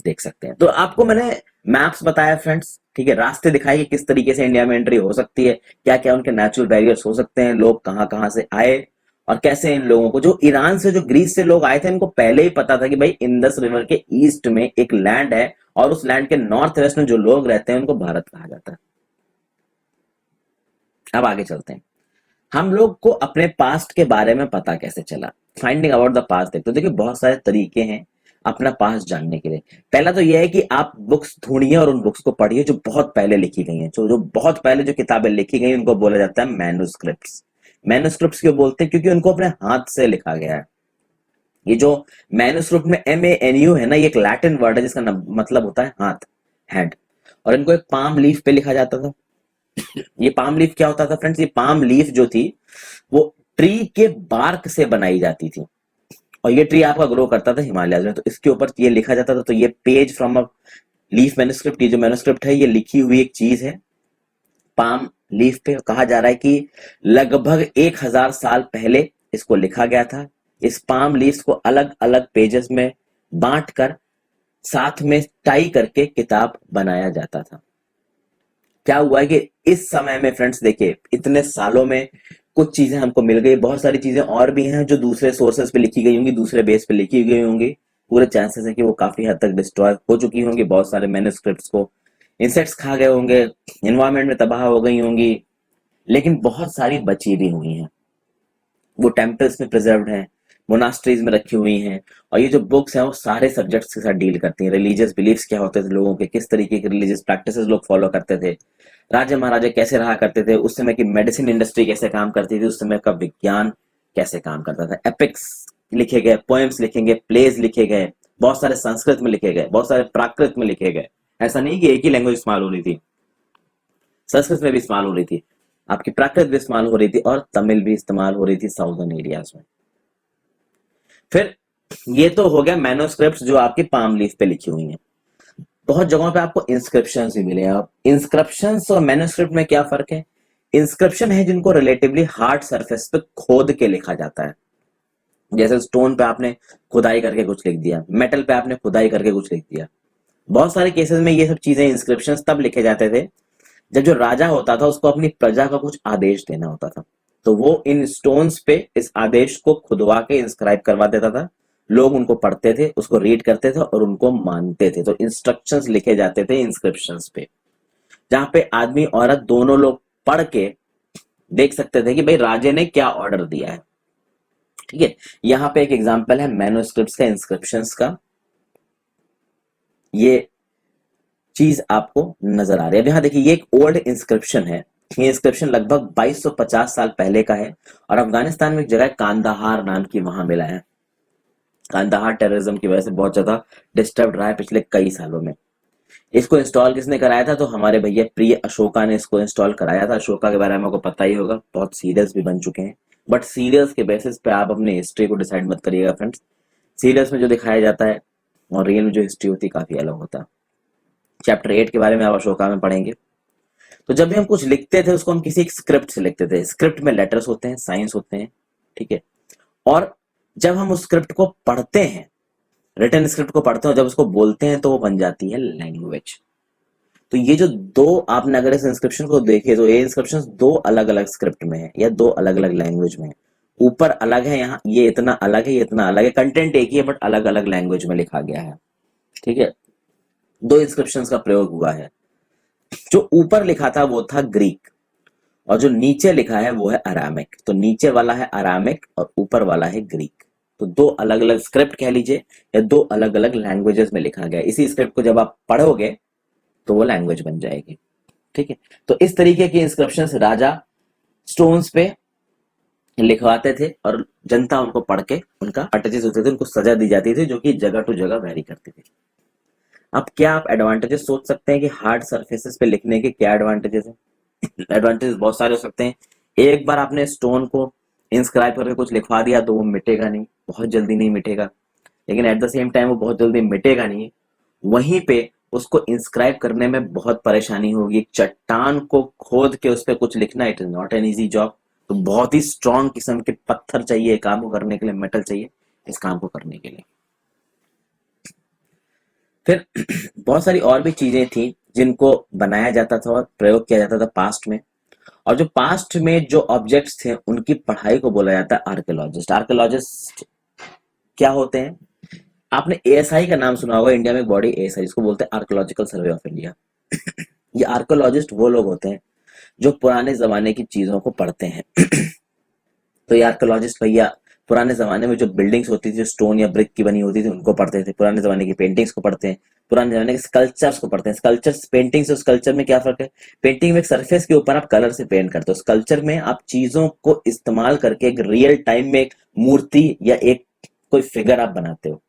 देख सकते हैं। तो आपको मैंने मैप्स बताया फ्रेंड्स, ठीक है, रास्ते दिखाए कि किस तरीके से इंडिया में एंट्री हो सकती है, क्या क्या उनके नेचुरल बैरियर्स हो सकते हैं, लोग कहाँ कहाँ से आए, और कैसे इन लोगों को, जो ईरान से जो ग्रीस से लोग आए थे, इनको पहले ही पता था कि भाई इंडस रिवर के ईस्ट में एक लैंड है और उस लैंड के नॉर्थ वेस्ट में जो लोग रहते हैं उनको भारत कहा जाता है। अब आगे चलते हैं, हम लोग को अपने पास्ट के बारे में पता कैसे चला, फाइंडिंग अबाउट द पास्ट। देखते देखिए बहुत सारे तरीके हैं अपना पास्ट जानने के लिए। पहला तो यह है कि आप बुक्स ढूंढिए और उन बुक्स को पढ़िए जो बहुत पहले लिखी गई हैं। जो बहुत पहले जो किताबें लिखी गई उनको बोला जाता है मैन्युस्क्रिप्ट्स। मैन्युस्क्रिप्ट्स क्यों बोलते हैं? क्योंकि उनको अपने हाथ से लिखा गया है। ये जो मैन्युस्क्रिप्ट में MANU है ना, ये एक लैटिन वर्ड है जिसका मतलब होता है हाथ, हैंड, और इनको एक पाम लीफ पे लिखा जाता था। ये पाम लीफ क्या होता था फ्रेंड्स? ये पाम लीफ जो थी वो ट्री के बार्क से बनाई जाती थी, और ये ट्री आपका ग्रो करता था हिमालय में, तो इसके ऊपर ये लिखा जाता था। तो ये page from a leaf manuscript, ये जो मैन्युस्क्रिप्ट है ये लिखी हुई एक चीज है पाम लीफ पे। कहा जा रहा है कि लगभग 1000 साल पहले इसको लिखा गया था। इस पाम लीव्स को अलग अलग पेजेस में बांट कर साथ में टाई करके किताब बनाया जाता था। क्या हुआ है कि इस समय में फ्रेंड्स देखिए, इतने सालों में कुछ चीजें हमको मिल गई, बहुत सारी चीजें और भी हैं जो दूसरे सोर्सेस पे लिखी गई होंगी, दूसरे बेस पे लिखी गई होंगी। पूरे चांसेस है कि वो काफी हद तक डिस्ट्रॉय हो चुकी होंगी। बहुत सारे मैन्युस्क्रिप्ट्स को इंसेक्ट्स खा गए होंगे, एनवायरमेंट में तबाह हो गई होंगी, लेकिन बहुत सारी बची भी हुई हैं। वो टेम्पल्स में प्रिजर्व्ड हैं, मोनास्ट्रीज में रखी हुई हैं। और ये जो बुक्स हैं वो सारे सब्जेक्ट्स के साथ डील करती हैं। रिलीजियस बिलीफ्स क्या होते थे लोगों के, किस तरीके के रिलीजियस प्रैक्टिसेस लोग फॉलो करते थे, राजा महाराजा कैसे रहा करते थे, उस समय की मेडिसिन इंडस्ट्री कैसे काम करती थी, उस समय का विज्ञान कैसे काम करता था। एपिक्स लिखे गए, पोएम्स लिखे गए, प्लेज लिखे गए, बहुत सारे संस्कृत में लिखे गए, बहुत सारे प्राकृत में लिखे गए। ऐसा नहीं कि एक ही लैंग्वेज इस्तेमाल हो रही थी, संस्कृत में भी इस्तेमाल हो रही थी, आपकी प्राकृत भी इस्तेमाल हो रही थी, और तमिल भी इस्तेमाल हो रही थी साउदर्न एरियाज में। फिर ये तो हो गया मैन्युस्क्रिप्ट्स जो आपकी पाम लीफ पे लिखी हुई हैं। बहुत जगहों पे आपको इंस्क्रिप्शंस भी मिले। अब इंस्क्रिप्शंस और मैन्युस्क्रिप्ट में क्या फर्क है? इंस्क्रिप्शन है जिनको रिलेटिवली हार्ड सरफेस पे खोद के लिखा जाता है, जैसे स्टोन पे आपने खुदाई करके कुछ लिख दिया, मेटल पे आपने खुदाई करके कुछ लिख दिया। बहुत सारे केसेस में ये सब चीजें इंस्क्रिप्शंस तब लिखे जाते थे जब जो राजा होता था उसको अपनी प्रजा का कुछ आदेश देना होता था, तो वो इन स्टोन्स पे इस आदेश को खुदवा के इंस्क्राइब करवा देता था। लोग उनको पढ़ते थे, उसको रीड करते थे और उनको मानते थे। तो इंस्ट्रक्शंस लिखे जाते थे इंस्क्रिप्शंस पे, जहां पे आदमी औरत दोनों लोग पढ़ के देख सकते थे कि भाई राजे ने क्या ऑर्डर दिया है। ठीक है, यहाँ पे एक एग्जांपल है मैन्युस्क्रिप्ट्स का, इंस्क्रिप्शंस का। ये चीज आपको नजर आ रही है। यहाँ देखिए, ये एक ओल्ड इंस्क्रिप्शन है। ये इंस्क्रिप्शन लगभग 2250 साल पहले का है, और अफगानिस्तान में एक जगह कांदाहार नाम की वहां मिला है। कांदाहार टेररिज्म की वजह से बहुत ज्यादा डिस्टर्ब रहा है पिछले कई सालों में। इसको इंस्टॉल किसने कराया था? तो हमारे भैया प्रिय अशोका ने इसको इंस्टॉल कराया था। अशोका के बारे में आपको पता ही होगा, बहुत सीरियल्स भी बन चुके हैं, बट सीरियल्स के बेसिस पे आप अपनी हिस्ट्री को डिसाइड मत करिएगा फ्रेंड्स। सीरियल्स में जो दिखाया जाता है और रियल में जो हिस्ट्री होती है काफी अलग होता है। चैप्टर 8 के बारे में आप अशोका में पढ़ेंगे। तो जब भी हम कुछ लिखते थे उसको हम किसी एक स्क्रिप्ट से लिखते थे। स्क्रिप्ट में लेटर्स होते हैं, साइंस होते हैं, ठीक है। और जब हम उस स्क्रिप्ट को पढ़ते हैं, रिटन स्क्रिप्ट को पढ़ते हैं, जब उसको बोलते हैं तो वो बन जाती है लैंग्वेज। तो ये जो दो, आपने अगर इस इंस्क्रिप्शन को देखे तो ये इंस्क्रिप्शन दो अलग अलग स्क्रिप्ट में है या दो अलग अलग लैंग्वेज में है। ऊपर अलग है, यहाँ ये इतना अलग है, ये इतना अलग है, कंटेंट एक ही है बट अलग अलग लैंग्वेज में लिखा गया है। ठीक है, दो इंस्क्रिप्शन का प्रयोग हुआ है। जो ऊपर लिखा था वो था ग्रीक, और जो नीचे लिखा है वो है अरामिक। तो नीचे वाला है अरामिक और ऊपर वाला है ग्रीक। तो दो अलग अलग स्क्रिप्ट कह लीजिए, या दो अलग अलग लैंग्वेजेस में लिखा गया। इसी स्क्रिप्ट को जब आप पढ़ोगे तो वो लैंग्वेज बन जाएगी। ठीक है, तो इस तरीके की इंस्क्रिप्शंस राजा स्टोन्स पे लिखवाते थे, और जनता उनको पढ़ के उनका अटैचेस होते थे, उनको सजा दी जाती थी, जो कि जगह टू जगह वेरी करती थी। अब क्या आप एडवांटेजेस सोच सकते हैं कि हार्ड सरफेसेस पे लिखने के क्या एडवांटेजेस हैं? एडवांटेजेस बहुत सारे हो सकते हैं। एक बार आपने स्टोन को इंस्क्राइब करके कुछ लिखवा दिया तो वो मिटेगा नहीं, बहुत जल्दी नहीं मिटेगा, लेकिन एट द सेम टाइम वो बहुत जल्दी मिटेगा नहीं। वहीं पे उसको इंस्क्राइब करने में बहुत परेशानी होगी। एक चट्टान को खोद के उस पर कुछ लिखना, it is not an easy job. तो बहुत ही स्ट्रॉन्ग किस्म के पत्थर चाहिए काम को करने के लिए, मेटल चाहिए इस काम को करने के लिए। फिर बहुत सारी और भी चीजें थी जिनको बनाया जाता था और प्रयोग किया जाता था पास्ट में, और जो पास्ट में जो ऑब्जेक्ट्स थे उनकी पढ़ाई को बोला जाता है आर्कियोलॉजिस्ट। आर्कियोलॉजिस्ट क्या होते हैं? आपने एएसआई का नाम सुना होगा, इंडिया में एक बॉडी एएसआई, जिसको बोलते हैं आर्कियोलॉजिकल सर्वे ऑफ इंडिया। ये आर्कियोलॉजिस्ट वो लोग होते हैं जो पुराने जमाने की चीजों को पढ़ते हैं। तो ये आर्कियोलॉजिस्ट भैया पुराने जमाने में जो बिल्डिंग्स होती थी, जो स्टोन या ब्रिक की बनी होती थी, उनको पढ़ते थे। पुराने जमाने की पेंटिंग्स को पढ़ते हैं, पुराने जमाने के स्कल्पचर्स को पढ़ते हैं। स्कल्पचर्स, पेंटिंग्स और स्कल्पचर में क्या फर्क है? पेंटिंग में एक सरफेस के ऊपर आप कलर से पेंट करते हो, स्कल्पचर में आप चीजों को इस्तेमाल करके एक रियल टाइम में एक मूर्ति या एक कोई फिगर आप बनाते हो।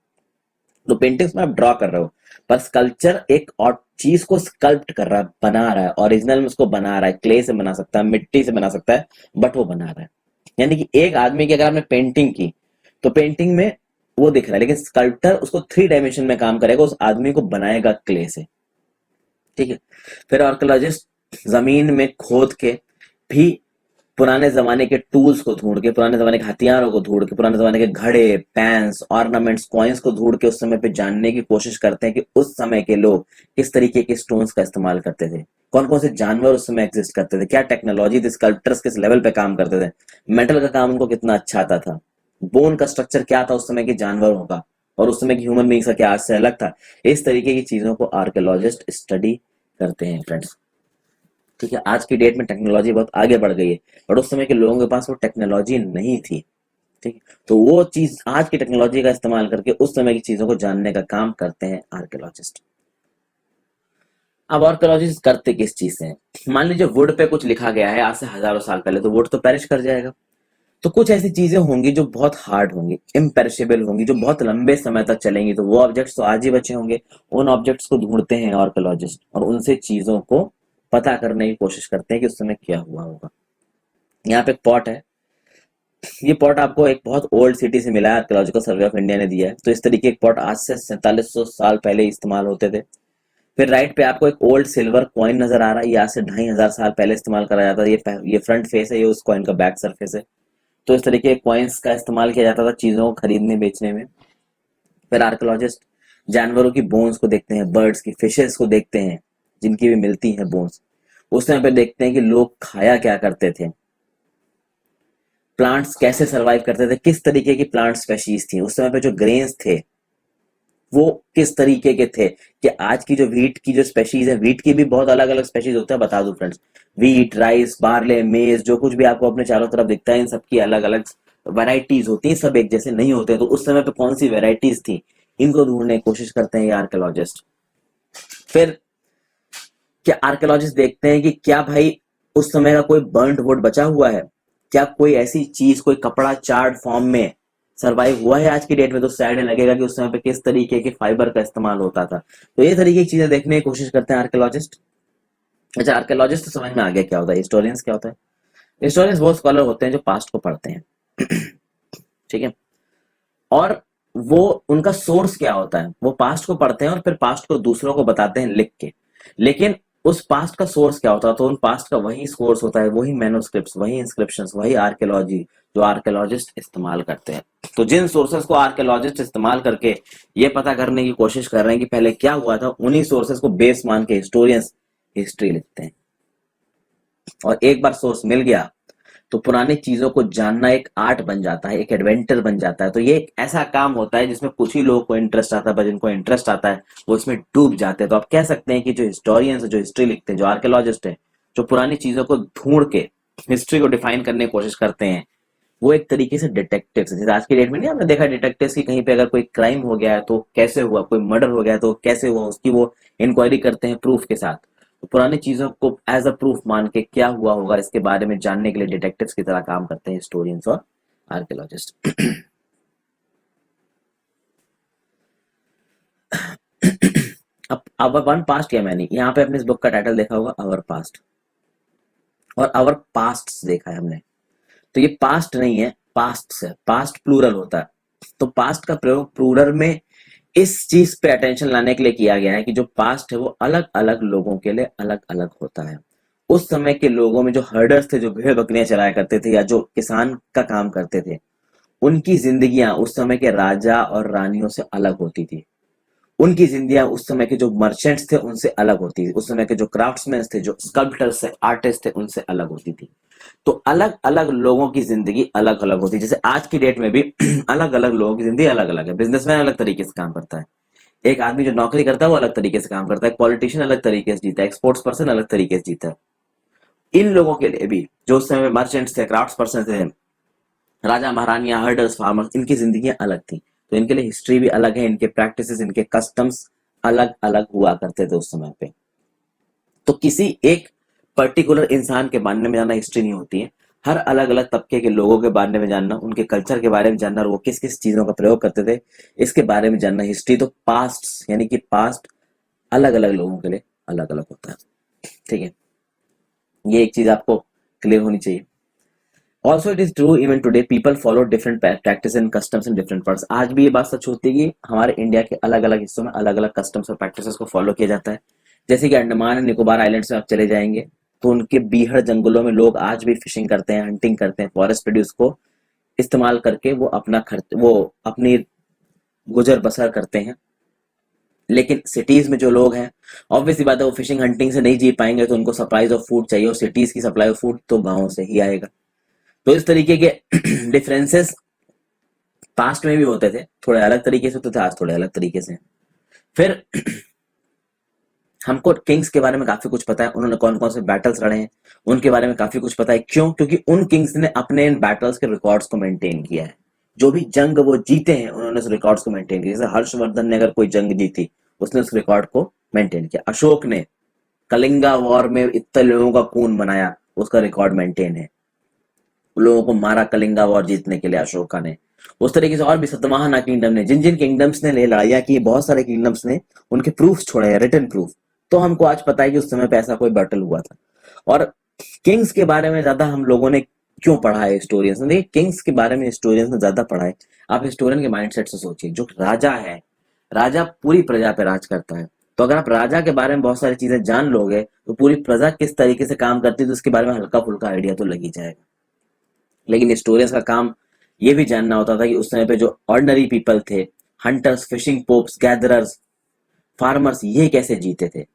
तो पेंटिंग्स में आप ड्रॉ कर रहे हो, पर स्कल्पचर एक और चीज को स्कल्प्ट कर रहा है, बना रहा है, ओरिजिनल में उसको बना रहा है। क्ले से बना सकता है, मिट्टी से बना सकता है, बट वो बना रहा है। यानी कि एक आदमी की अगर आपने पेंटिंग की तो पेंटिंग में वो दिख रहा है, लेकिन स्कल्प्टर उसको 3 डायमेंशन में काम करेगा, उस आदमी को बनाएगा क्ले से। ठीक है। फिर आर्कियोलॉजिस्ट जमीन में खोद के भी पुराने जमाने के टूल्स को ढूंढ के, पुराने जमाने के हथियारों को ढूंढ के, पुराने जमाने के घड़े, पैंस, ऑर्नामेंट्स, कॉइन्स को ढूंढ के उस समय पे जानने की कोशिश करते हैं कि उस समय के लोग किस तरीके के स्टोन्स का इस्तेमाल करते थे, कौन कौन से जानवर उस समय एग्जिस्ट करते थे, क्या टेक्नोलॉजी थी, स्कल्प्टर्स किस लेवल पे काम करते थे, मेटल का काम उनको कितना अच्छा आता था, बोन का स्ट्रक्चर क्या था उस समय के जानवरों का, और उस समय की ह्यूमन बींग्स का क्या आज से अलग था। इस तरीके की चीजों को आर्कियोलॉजिस्ट स्टडी करते हैं फ्रेंड्स। ठीक है। आज की डेट में टेक्नोलॉजी बहुत आगे बढ़ गई है, बट उस समय के लोगों के पास वो टेक्नोलॉजी नहीं थी। ठीक है। तो वो चीज आज की टेक्नोलॉजी का इस्तेमाल करके उस समय की चीजों को जानने का काम करते हैं आर्कियोलॉजिस्ट। अब आर्कियोलॉजिस्ट करते किस चीज से हैं? मान लीजिए वुड पे कुछ लिखा गया है आज से हजारों साल पहले, तो वुड तो पेरिश कर जाएगा। तो कुछ ऐसी चीजें होंगी जो बहुत हार्ड होंगी, इम्पेरिशेबल होंगी, जो बहुत लंबे समय तक चलेंगी, तो वो ऑब्जेक्ट्स तो आज ही बचे होंगे। उन ऑब्जेक्ट्स को ढूंढते हैं आर्कियोलॉजिस्ट और उनसे चीजों को पता करने की कोशिश करते हैं कि उस समय क्या हुआ होगा। यहाँ पे एक पॉट है, ये पॉट आपको एक बहुत ओल्ड सिटी से मिला है, आर्कियोलॉजिकल सर्वे ऑफ इंडिया ने दिया है। तो इस तरीके के पॉट आज से 4700 साल पहले इस्तेमाल होते थे। फिर राइट पे आपको एक ओल्ड सिल्वर कॉइन नजर आ रहा है, ये आज से 2500 साल पहले इस्तेमाल करा जाता था। ये फ्रंट फेस है, ये उस कॉइन का बैक सरफेस है। तो इस तरीके के कॉइन्स का इस्तेमाल किया जाता था चीजों को खरीदने बेचने में। फिर आर्कियोलॉजिस्ट जानवरों की बोन्स को देखते हैं, बर्ड्स की, फिशेस को देखते हैं जिनकी भी मिलती हैं बोन्स। उस समय पे देखते हैं कि लोग खाया क्या करते थे, प्लांट्स कैसे सरवाइव करते थे, किस तरीके की प्लांट स्पेशीज थी उस समय पे, जो ग्रेन्स थे वो किस तरीके के थे। कि आज की जो व्हीट की जो स्पेशीज है, व्हीट की भी बहुत अलग अलग स्पेशीज होते हैं, बता दूं फ्रेंड्स। व्हीट, राइस, बार्ले, मेज, जो कुछ भी आपको अपने चारों तरफ दिखता है, इन सबकी अलग अलग वैरायटीज होती हैं, सब एक जैसे नहीं होते। तो उस समय पे कौन सी वैरायटीज थी, इनको ढूंढने की कोशिश करते हैं ये आर्कियोलॉजिस्ट। फिर क्या आर्कियोलॉजिस्ट देखते हैं कि क्या भाई उस समय का कोई बर्न्ड वुड बचा हुआ है, क्या कोई ऐसी चीज, कोई कपड़ा चार्ड फॉर्म में सरवाइव हुआ है आज की डेट में, तो शायद लगेगा कि उस समय पे किस तरीके के फाइबर का इस्तेमाल होता था। तो ये तरीके की चीजें देखने की कोशिश करते हैं आर्कियोलॉजिस्ट। अच्छा, आर्कियोलॉजिस्ट तो समझ में आ गया क्या होता है। हिस्टोरियंस क्या होता है? हिस्टोरियंस वो स्कॉलर होते हैं जो पास्ट को पढ़ते हैं। ठीक है। और वो उनका सोर्स क्या होता है, वो पास्ट को पढ़ते हैं और फिर पास्ट को दूसरों को बताते हैं लिख के। लेकिन उस पास्ट का सोर्स क्या होता है? तो उन पास्ट का वही सोर्स होता है, वही मैन्युस्क्रिप्ट्स, वही इंस्क्रिप्शंस, वही आर्कियोलॉजी जो आर्कियोलॉजिस्ट इस्तेमाल करते हैं। तो जिन सोर्सेस को आर्कियोलॉजिस्ट इस्तेमाल करके ये पता करने की कोशिश कर रहे हैं कि पहले क्या हुआ था, उन्हीं सोर्सेस को बेस मान के हिस्टोरियंस हिस्ट्री लिखते हैं। और एक बार सोर्स मिल गया तो पुरानी चीजों को जानना एक आर्ट बन जाता है, एक एडवेंचर बन जाता है। तो ये एक ऐसा काम होता है जिसमें कुछ ही लोगों को इंटरेस्ट आता है, पर जिनको इंटरेस्ट आता है वो इसमें डूब जाते हैं। तो आप कह सकते हैं कि जो हिस्टोरियंस, जो हिस्ट्री लिखते हैं, जो आर्कियोलॉजिस्ट है, जो पुरानी चीजों को ढूंढ के हिस्ट्री को डिफाइन करने की कोशिश करते हैं, वो एक तरीके से डिटेक्टिव्स। जैसे आज की डेट में नहीं आपने देखा डिटेक्टिव्स की, कहीं पे अगर कोई क्राइम हो गया है तो कैसे हुआ, कोई मर्डर हो गया है तो कैसे हुआ, उसकी वो इंक्वायरी करते हैं प्रूफ के साथ। तो पुरानी चीजों को एज अ प्रूफ मान के क्या हुआ होगा इसके बारे में जानने के लिए डिटेक्टिव्स की तरह काम करते हैं हिस्टोरियंस और आर्कियोलॉजिस्ट। अब अवर वन पास्ट या मैनी, यहाँ पे अपने इस बुक का टाइटल देखा होगा अवर पास्ट, और अवर पास्ट देखा है हमने। तो ये पास्ट नहीं है, पास्ट है, पास्ट प्लूरल होता है। तो पास्ट का प्रयोग प्लूरल में इस चीज पे अटेंशन लाने के लिए किया गया है कि जो पास्ट है वो अलग अलग लोगों के लिए अलग अलग होता है। उस समय के लोगों में जो हर्डर्स थे, जो भेड़ बकरियां चलाया करते थे या जो किसान का काम करते थे, उनकी जिंदगियां उस समय के राजा और रानियों से अलग होती थी। उनकी जिंदगियां उस समय के जो मर्चेंट्स थे उनसे अलग होती थी, उस समय के जो क्राफ्ट्समैन थे, जो स्कल्प्टर्स थे, आर्टिस्ट थे, उनसे अलग होती थी। तो अलग अलग लोगों की जिंदगी अलग अलग होती है। जैसे आज की डेट में भी अलग अलग लोगों की जिंदगी अलग अलग है। बिजनेसमैन अलग तरीके से काम करता है, एक आदमी जो नौकरी करता है वो अलग तरीके से काम करता है, एक पॉलिटिशियन अलग तरीके से जीता है, एक स्पोर्ट्स पर्सन अलग तरीके से जीता है। इन लोगों के लिए भी जो उस समय मर्चेंट्स थे, क्राफ्ट्स पर्सन थे, राजा महारानियां, हर्डर्स, फार्मर्स, इनकी जिंदगियां अलग थी। तो इनके लिए हिस्ट्री भी अलग है, इनके प्रैक्टिसेस, इनके कस्टम्स अलग अलग हुआ करते थे उस समय पे। तो किसी एक पर्टिकुलर इंसान के बारे में जानना हिस्ट्री नहीं होती है, हर अलग अलग तबके के लोगों के बारे में जानना, उनके कल्चर के बारे में जानना और वो किस किस चीजों का प्रयोग करते थे, इसके बारे में जानना हिस्ट्री। तो पास्ट यानी कि पास्ट अलग अलग लोगों के लिए अलग अलग होता है। ठीक है, ये एक चीज आपको क्लियर होनी चाहिए। Also it is true even today people follow different practice and customs in different parts. आज भी ये बात सच होती है कि हमारे इंडिया के अलग अलग हिस्सों में अलग अलग कस्टम्स और प्रैक्टिसेस को फॉलो किया जाता है। जैसे कि अंडमान एंड निकोबार आइलैंड्स में आप चले जाएंगे तो उनके बीहड़ जंगलों में लोग आज भी फिशिंग करते हैं, हंटिंग करते हैं, फॉरेस्ट प्रोड्यूस को इस्तेमाल करके वो अपना खर्च, वो अपनी गुजर बसर करते हैं। लेकिन सिटीज में जो लोग हैं, ऑब्वियसली बात है, वो फिशिंग हंटिंग से नहीं जी पाएंगे, तो उनको सप्लाईज ऑफ फूड चाहिए और सिटीज की सप्लाई ऑफ फूड तो गाँव से ही आएगा। तो इस तरीके के डिफरेंसेस पास्ट में भी होते थे, थोड़े अलग तरीके से होते थे, आज थोड़े अलग तरीके से। फिर हमको किंग्स के बारे में काफी कुछ पता है, उन्होंने कौन कौन से बैटल्स लड़े हैं उनके बारे में काफी कुछ पता है। क्यों? क्योंकि उन किंग्स ने अपने इन बैटल्स के रिकॉर्ड्स को मेंटेन किया है। जो भी जंग वो जीते हैं उन्होंने उस रिकॉर्ड्स को मेंटेन किया। जैसे हर्षवर्धन ने अगर कोई जंग जीती, उसने उस रिकॉर्ड को मेंटेन किया। अशोक ने कलिंगा वॉर में इतने लोगों का खून बनाया, उसका रिकॉर्ड मेंटेन है। लोगों को मारा कलिंगा वॉर जीतने के लिए अशोका ने। उस तरीके से और भी सतवाहना किंगडम ने, जिन जिन किंगडम्स ने ले लड़ाइयां की, बहुत सारे किंगडम्स ने उनके प्रूफ छोड़े हैं, रिटन प्रूफ। तो हमको आज पता है कि उस समय पे ऐसा कोई बैटल हुआ था। और किंग्स के बारे में ज्यादा हम लोगों ने क्यों पढ़ा है हिस्टोरियंस ने? देखिए, किंग्स के बारे में हिस्टोरियंस ने ज्यादा पढ़ा है। आप हिस्टोरियन के माइंडसेट से सोचिए, जो राजा है, राजा पूरी प्रजा पे राज करता है। तो अगर आप राजा के बारे में बहुत सारी चीजें जान लोगे तो पूरी प्रजा किस तरीके से काम करती है तो उसके बारे में हल्का फुल्का आइडिया तो लग ही जाएगा। लेकिन हिस्टोरियंस का काम ये भी जानना होता था कि उस समय पे जो ऑर्डिनरी पीपल थे, hunters, fishing pops, gatherers, farmers, ये कैसे जीते थे।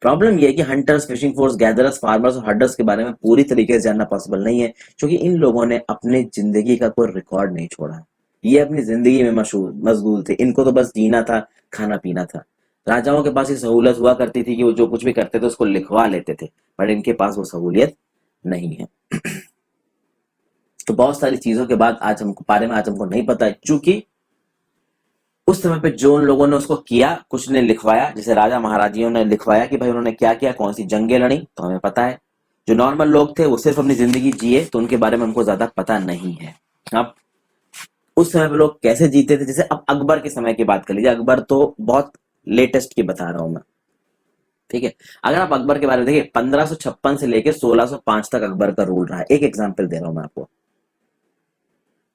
प्रॉब्लम ये है कि hunters, fishing force, gatherers, farmers और हर्डर्स के बारे में पूरी तरीके से जानना पॉसिबल नहीं है, क्योंकि इन लोगों ने अपने जिंदगी का कोई रिकॉर्ड नहीं छोड़ा। ये अपनी जिंदगी में मशगूल थे, इनको तो बस जीना था, खाना पीना था। राजाओं के पास ये सहूलत हुआ करती थी कि वो जो कुछ भी करते थे उसको लिखवा लेते थे, पर इनके पास वो सहूलियत नहीं है। तो बहुत सारी चीजों के बाद आज हमको बारे में आज हमको नहीं पता है, क्योंकि उस समय पे जो उन लोगों ने उसको किया, कुछ ने लिखवाया, जैसे राजा महाराजियों ने लिखवाया कि भाई उन्होंने क्या किया, कौन सी जंगें लड़ी, तो हमें पता है। जो नॉर्मल लोग थे वो सिर्फ अपनी जिंदगी जिए, तो उनके बारे में हमको ज्यादा पता नहीं है। अब उस समय पे लोग कैसे जीते थे, जैसे अब अकबर के समय की बात कर लीजिए। अकबर तो बहुत लेटेस्ट की बता रहा हूं मैं, ठीक है। अगर आप अकबर के बारे में देखिए, 1556 से लेकर 1605 तक अकबर का रूल रहा है। एक एग्जाम्पल दे रहा हूं मैं आपको।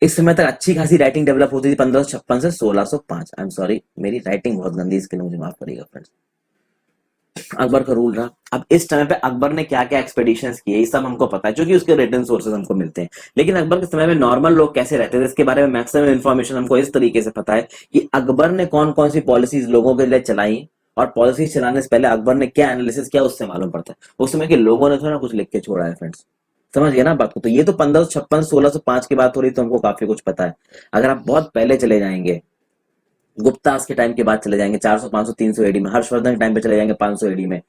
इस समय तक अच्छी खासी राइटिंग डेवलप होती थी 1556 से 1605। आई एम सॉरी, मेरी राइटिंग बहुत गंदी, इसके लिए मुझे माफ करिएगा फ्रेंड्स। अकबर का रूल रहा। अब इस टाइम पे अकबर ने क्या क्या एक्सपेडिशंस किए, ये सब हमको पता है, क्योंकि उसके रिटन सोर्सेज हमको मिलते हैं। लेकिन अकबर के समय में नॉर्मल लोग कैसे रहते थे, इसके बारे में मैक्सिमम इन्फॉर्मेशन हमको इस तरीके से पता है कि अकबर ने कौन कौन सी पॉलिसीज लोगों के लिए चलाई, और पॉलिसीज चलाने से पहले अकबर ने क्या एनालिसिस किया, उससे मालूम पड़ता है। उस समय के लोगों ने थोड़ा कुछ लिख के छोड़ा है फ्रेंड्स, समझ गए ना बात को। तो ये तो 1556 1605 की बात हो रही, तो हमको काफी कुछ पता है। अगर आप बहुत पहले चले जाएंगे, गुप्तास के टाइम के बाद चले जाएंगे, 400 500 300 एडी में, हर्षवर्धन के टाइम पे चले जाएंगे 500 एडी में,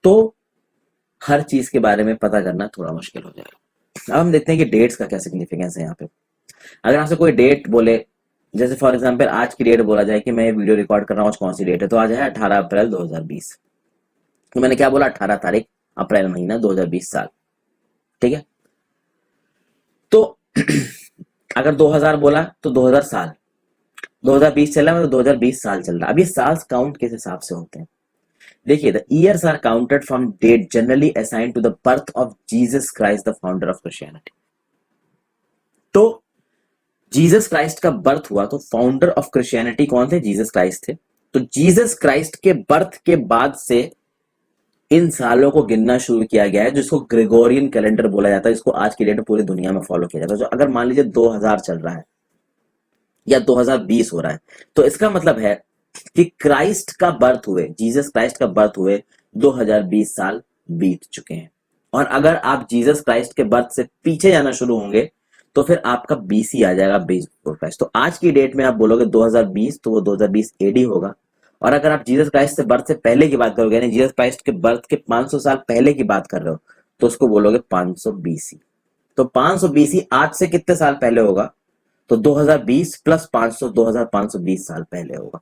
तो हर चीज के बारे में पता करना थोड़ा मुश्किल हो जाएगा। अब हम देखते हैं कि डेट्स का क्या सिग्निफिकेंस है यहाँ पे। अगर आपसे कोई डेट बोले, जैसे फॉर एग्जांपल आज की डेट बोला जाए कि मैं ये वीडियो रिकॉर्ड कर रहा हूँ, कौन सी डेट है, तो आज है 18 अप्रैल 2020। तो मैंने क्या बोला, 18 तारीख अप्रैल महीना 2020 साल, ठीक है। तो अगर 2000 बोला तो 2000 साल, 2020 चल रहा है तो 2020 साल चल रहा है। अब ये साल काउंट किस हिसाब से होते हैं, देखिए, the years are counted from date generally assigned to the birth of Jesus Christ the founder of Christianity. तो जीसस क्राइस्ट का बर्थ हुआ, तो फाउंडर ऑफ क्रिश्चियनिटी कौन थे, जीसस क्राइस्ट थे। तो जीसस क्राइस्ट के बर्थ के बाद से इन सालों को गिनना शुरू किया गया है, जिसको ग्रेगोरियन कैलेंडर बोला जाता है, जिसको आज की डेट में पूरी दुनिया में फॉलो किया जाता है। जो अगर मान लीजिए 2000 चल रहा है या 2020 हो रहा है, तो इसका मतलब है कि क्राइस्ट का बर्थ हुए, जीसस क्राइस्ट का बर्थ हुए 2020 साल बीत चुके हैं। और अगर आप जीसस क्राइस्ट के बर्थ से पीछे जाना शुरू होंगे तो फिर आपका बीसी आ जाएगा, बिफोर क्राइस्ट। तो आज की डेट में आप बोलोगे 2020 तो वो 2020 एडी होगा। और अगर आप जीसस क्राइस्ट से बर्थ से पहले की बात करोगे, यानी जीसस क्राइस्ट के बर्थ के 500 साल पहले की बात कर रहे हो, तो उसको बोलोगे 500 बीसी। तो 500 बीसी आज से कितने साल पहले होगा? तो 2020 प्लस 500, 2520 साल पहले होगा।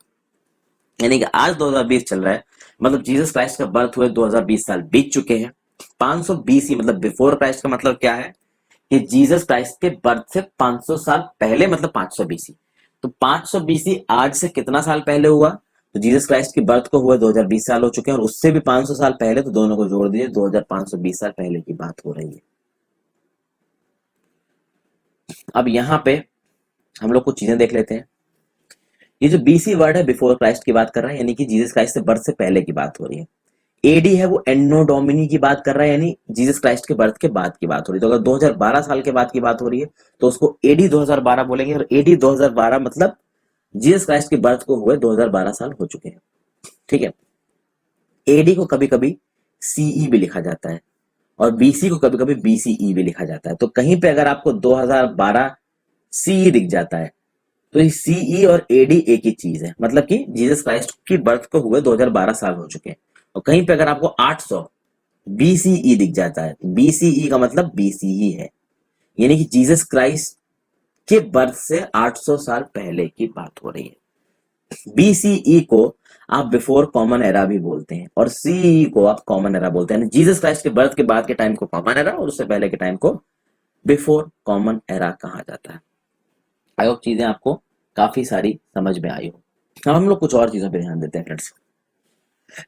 यानी कि आज 2020 चल रहा है, मतलब जीसस क्राइस्ट का बर्थ हुए 2020 साल बीत चुके हैं। 500 बीसी मतलब बिफोर क्राइस्ट का मतलब क्या है कि जीसस क्राइस्ट के बर्थ से 500 साल पहले, मतलब 500 बीसी। तो 500 बीसी आज से कितना साल पहले हुआ? तो जीसस क्राइस्ट की बर्थ को हुए 2020 साल हो चुके हैं, और उससे भी 500 साल पहले, तो दोनों को जोड़ दीजिए, 2520 साल पहले की बात हो रही है। अब यहां पे हम लोग कुछ चीजें देख लेते हैं। ये जो बीसी वर्ड है बिफोर क्राइस्ट की बात कर रहा है, यानी कि जीसस क्राइस्ट से बर्थ से पहले की बात हो रही है। एडी है वो एन्नो डोमिनी की बात कर रहा है, यानी जीसस क्राइस्ट के बर्थ के बाद की बात हो रही है। तो अगर 2012 साल के बाद की बात हो रही है तो उसको एडी 2012 बोलेंगे, और एडी 2012 मतलब जीसस क्राइस्ट के बर्थ को हुए 2012 साल हो चुके हैं। ठीक है। एडी को कभी कभी सीई भी लिखा जाता है, और बीसी को कभी कभी बीसीई भी लिखा जाता है। तो कहीं पे अगर आपको 2012 सीई दिख जाता है तो ये सीई और एडी एक ही चीज है, मतलब कि जीसस क्राइस्ट की बर्थ को हुए 2012 साल हो चुके हैं। और कहीं पे अगर आपको 800 बीसीई दिख जाता है, बीसीई का मतलब बीसीई है, यानी कि जीसस क्राइस्ट के बर्थ से 800 साल पहले की बात हो रही है। बीसीई को आप बिफोर कॉमन एरा भी बोलते हैं, और सीई को आप कॉमन एरा बोलते हैं। जीसस क्राइस्ट के बर्थ के बाद के टाइम को कॉमन एरा, और उससे पहले के टाइम को बिफोर कॉमन एरा कहा जाता है। आई होप चीजें आपको काफी सारी समझ में आई हो। अब हम लोग कुछ और चीजों पे ध्यान देते हैं फ्रेंड्स।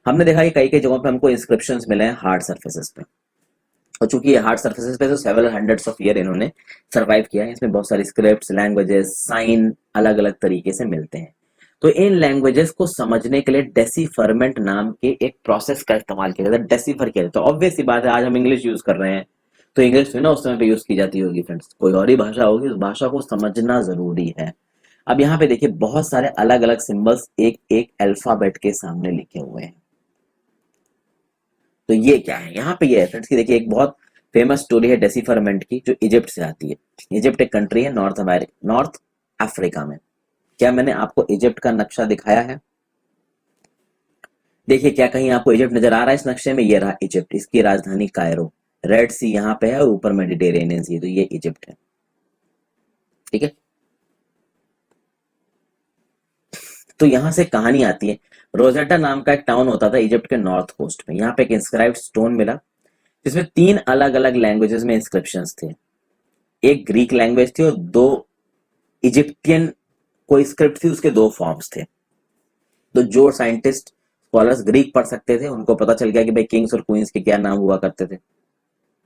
हमने देखा कि कई कई जगहों पे हमको इंस्क्रिप्शंस मिले हैं हार्ड सर्फेसेस पे, और चूंकि ये हार्ड सर्फेसेस पे तो सेवरल हंड्रेड्स ऑफ ईयर इन्होंने सर्वाइव किया है। इसमें बहुत सारी स्क्रिप्ट्स, लैंग्वेजेस, साइन अलग अलग तरीके से मिलते हैं। तो इन लैंग्वेजेस को समझने के लिए डेसिफरमेंट नाम के एक प्रोसेस का इस्तेमाल किया जाता है। डेसिफर किया जाता है। तो ऑब्वियस सी बात है, आज हम इंग्लिश यूज कर रहे हैं तो इंग्लिश में ना उस समय पे यूज की जाती होगी फ्रेंड्स। कोई और ही भाषा होगी, उस भाषा को समझना जरूरी है। अब यहाँ पे देखिए बहुत सारे अलग अलग सिंबल्स एक एक अल्फाबेट के सामने लिखे हुए हैं। तो ये क्या है? यहाँ पे ये है फ्रेंड्स कि देखिए एक बहुत फेमस स्टोरी है डेसिफरमेंट की, जो इजिप्ट से आती है। इजिप्ट एक कंट्री है नॉर्थ अफ्रीका में। क्या मैंने आपको इजिप्ट का नक्शा दिखाया है? देखिए क्या कहीं आपको इजिप्ट नजर आ रहा है इस नक्शे में? ये रहा इजिप्ट, इसकी राजधानी कायरो, रेड सी यहाँ पे है और ऊपर मेडिटेरेनियन सी, तो ये इजिप्ट है। ठीक है। तो यहां से कहानी आती है। रोजेटा नाम का एक टाउन होता था इजिप्ट के नॉर्थ कोस्ट में। यहाँ पे एक इंस्क्राइब्ड स्टोन मिला जिसमें 3 अलग अलग लैंग्वेजेस में इंस्क्रिप्शंस थे। एक ग्रीक लैंग्वेज थी और 2 इजिप्टियन कोई स्क्रिप्ट थी, उसके 2 फॉर्म्स थे। तो जो साइंटिस्ट स्कॉलर्स ग्रीक पढ़ सकते थे उनको पता चल गया कि भाई किंग्स और क्वींस के क्या नाम हुआ करते थे।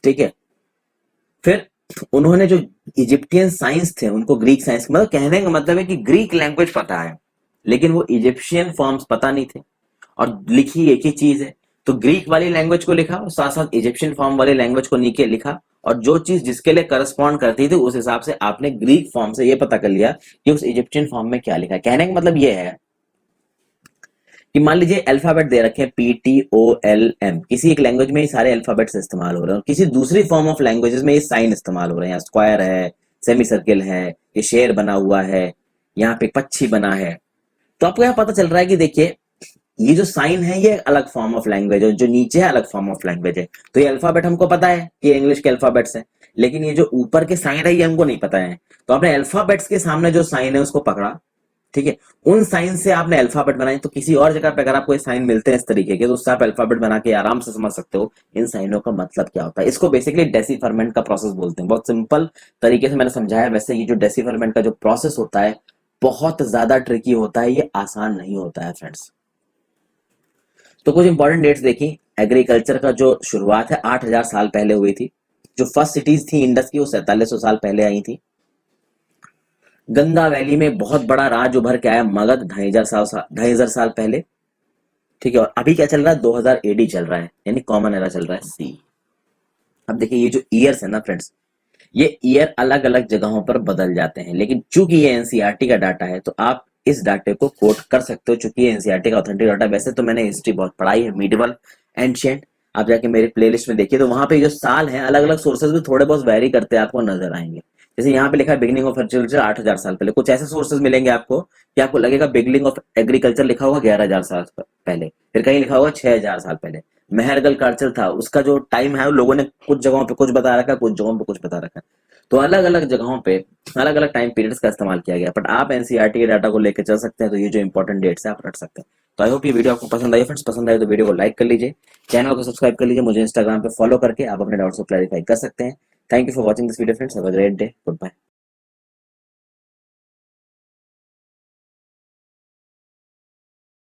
ठीक है। फिर उन्होंने जो इजिप्टियन साइंस थे उनको ग्रीक साइंस, मतलब कहने का मतलब है कि ग्रीक लैंग्वेज पता है लेकिन वो इजिप्शियन फॉर्म्स पता नहीं थे, और लिखी एक ही चीज है। तो ग्रीक वाली लैंग्वेज को लिखा और साथ साथ इजिप्शियन फॉर्म वाली लैंग्वेज को नीचे लिखा, और जो चीज जिसके लिए करस्पॉन्ड करती थी उस हिसाब से आपने ग्रीक फॉर्म से ये पता कर लिया कि उस इजिप्शियन फॉर्म में क्या लिखा है। कहने का मतलब ये है कि मान लीजिए अल्फाबेट दे रखे हैं PTOLM, किसी एक लैंग्वेज में ये सारे अल्फाबेट्स इस्तेमाल हो रहे हैं, और किसी दूसरी फॉर्म ऑफ लैंग्वेजेस में ये साइन इस्तेमाल हो रहे हैं। स्क्वायर है, सेमी सर्किल है, ये शेर बना हुआ है, यहाँ पे पक्षी बना है। तो आपको यहाँ पता चल रहा है कि देखिए ये जो साइन है ये अलग फॉर्म ऑफ लैंग्वेज है, जो नीचे है अलग फॉर्म ऑफ लैंग्वेज है। तो ये अल्फाबेट हमको पता है कि इंग्लिश के अल्फाबेट्स हैं, लेकिन ये जो ऊपर के साइन है ये हमको नहीं पता है। तो आपने अल्फाबेट्स के सामने जो साइन है उसको पकड़ा। ठीक है। उन साइन से आपने अल्फाबेट बनाई। तो किसी और जगह पे अगर आपको ये साइन मिलते हैं इस तरीके के, तो उससे आप अल्फाबेट बना के आराम से समझ सकते हो इन साइनों का मतलब क्या होता है। इसको बेसिकली डेसिफरमेंट का प्रोसेस बोलते हैं। बहुत सिंपल तरीके से मैंने समझाया। वैसे ये जो डेसिफरमेंट का जो प्रोसेस होता है बहुत ज्यादा ट्रिकी होता है, ये आसान नहीं होता है फ्रेंड्स। तो कुछ इंपॉर्टेंट डेट्स देखी। एग्रीकल्चर का जो शुरुआत है 8000 साल पहले हुई थी। जो फर्स्ट सिटीज थी इंडस की वो 4700 साल पहले आई थी। गंगा वैली में बहुत बड़ा राज उभर के आया मगध 2500 साल पहले। ठीक है। और अभी क्या चल रहा है? 2000 एडी चल रहा है, यानी कॉमन एरा चल रहा है, सी। अब देखिए ये जो ईयर्स है ना फ्रेंड्स, ये ईयर अलग अलग जगहों पर बदल जाते हैं, लेकिन चूंकि ये एनसीईआरटी का डाटा है तो आप इस डाटे को कोट कर सकते हो, चूंकि एनसीईआरटी का ऑथेंटिक डाटा। वैसे तो मैंने हिस्ट्री बहुत पढ़ाई है, मीडिवल, एंशिएंट, आप जाके मेरे प्लेलिस्ट में देखिए तो वहां पे जो साल हैं अलग अलग सोर्सेज में थोड़े बहुत वैरी करते हैं, आपको नजर आएंगे। जैसे यहाँ पे लिखा है बिगिनिंग ऑफ एग्रीकल्चर 8,000 साल पहले, कुछ ऐसे सोर्सेज मिलेंगे आपको कि आपको लगेगा बिगिनिंग ऑफ एग्रीकल्चर लिखा होगा 11,000 साल पहले, फिर कहीं लिखा होगा 6,000 साल पहले। मेहरगल कल्चर था, उसका जो टाइम है लोगों ने कुछ जगहों पे कुछ बता रखा है, कुछ जगहों पे कुछ बता रखा है। तो अलग अलग जगहों पे अलग अलग टाइम पीरियड्स का इस्तेमाल किया गया, बट आप एनसीईआरटी के डाटा को लेकर चल सकते हैं, तो ये जो इंपॉर्टेंट डेट्स है आप रख सकते हैं। तो आई होप ये वीडियो आपको पसंद आई फ्रेंड्स, पसंद आए तो वीडियो को लाइक कर लीजिए, चैनल को सब्सक्राइब कर लीजिए, मुझे इंस्टाग्राम पे फॉलो करके आप अपने डाउट्स को क्लैरिफाई कर सकते हैं। Thank you for watching this video friends, have a great day, good bye.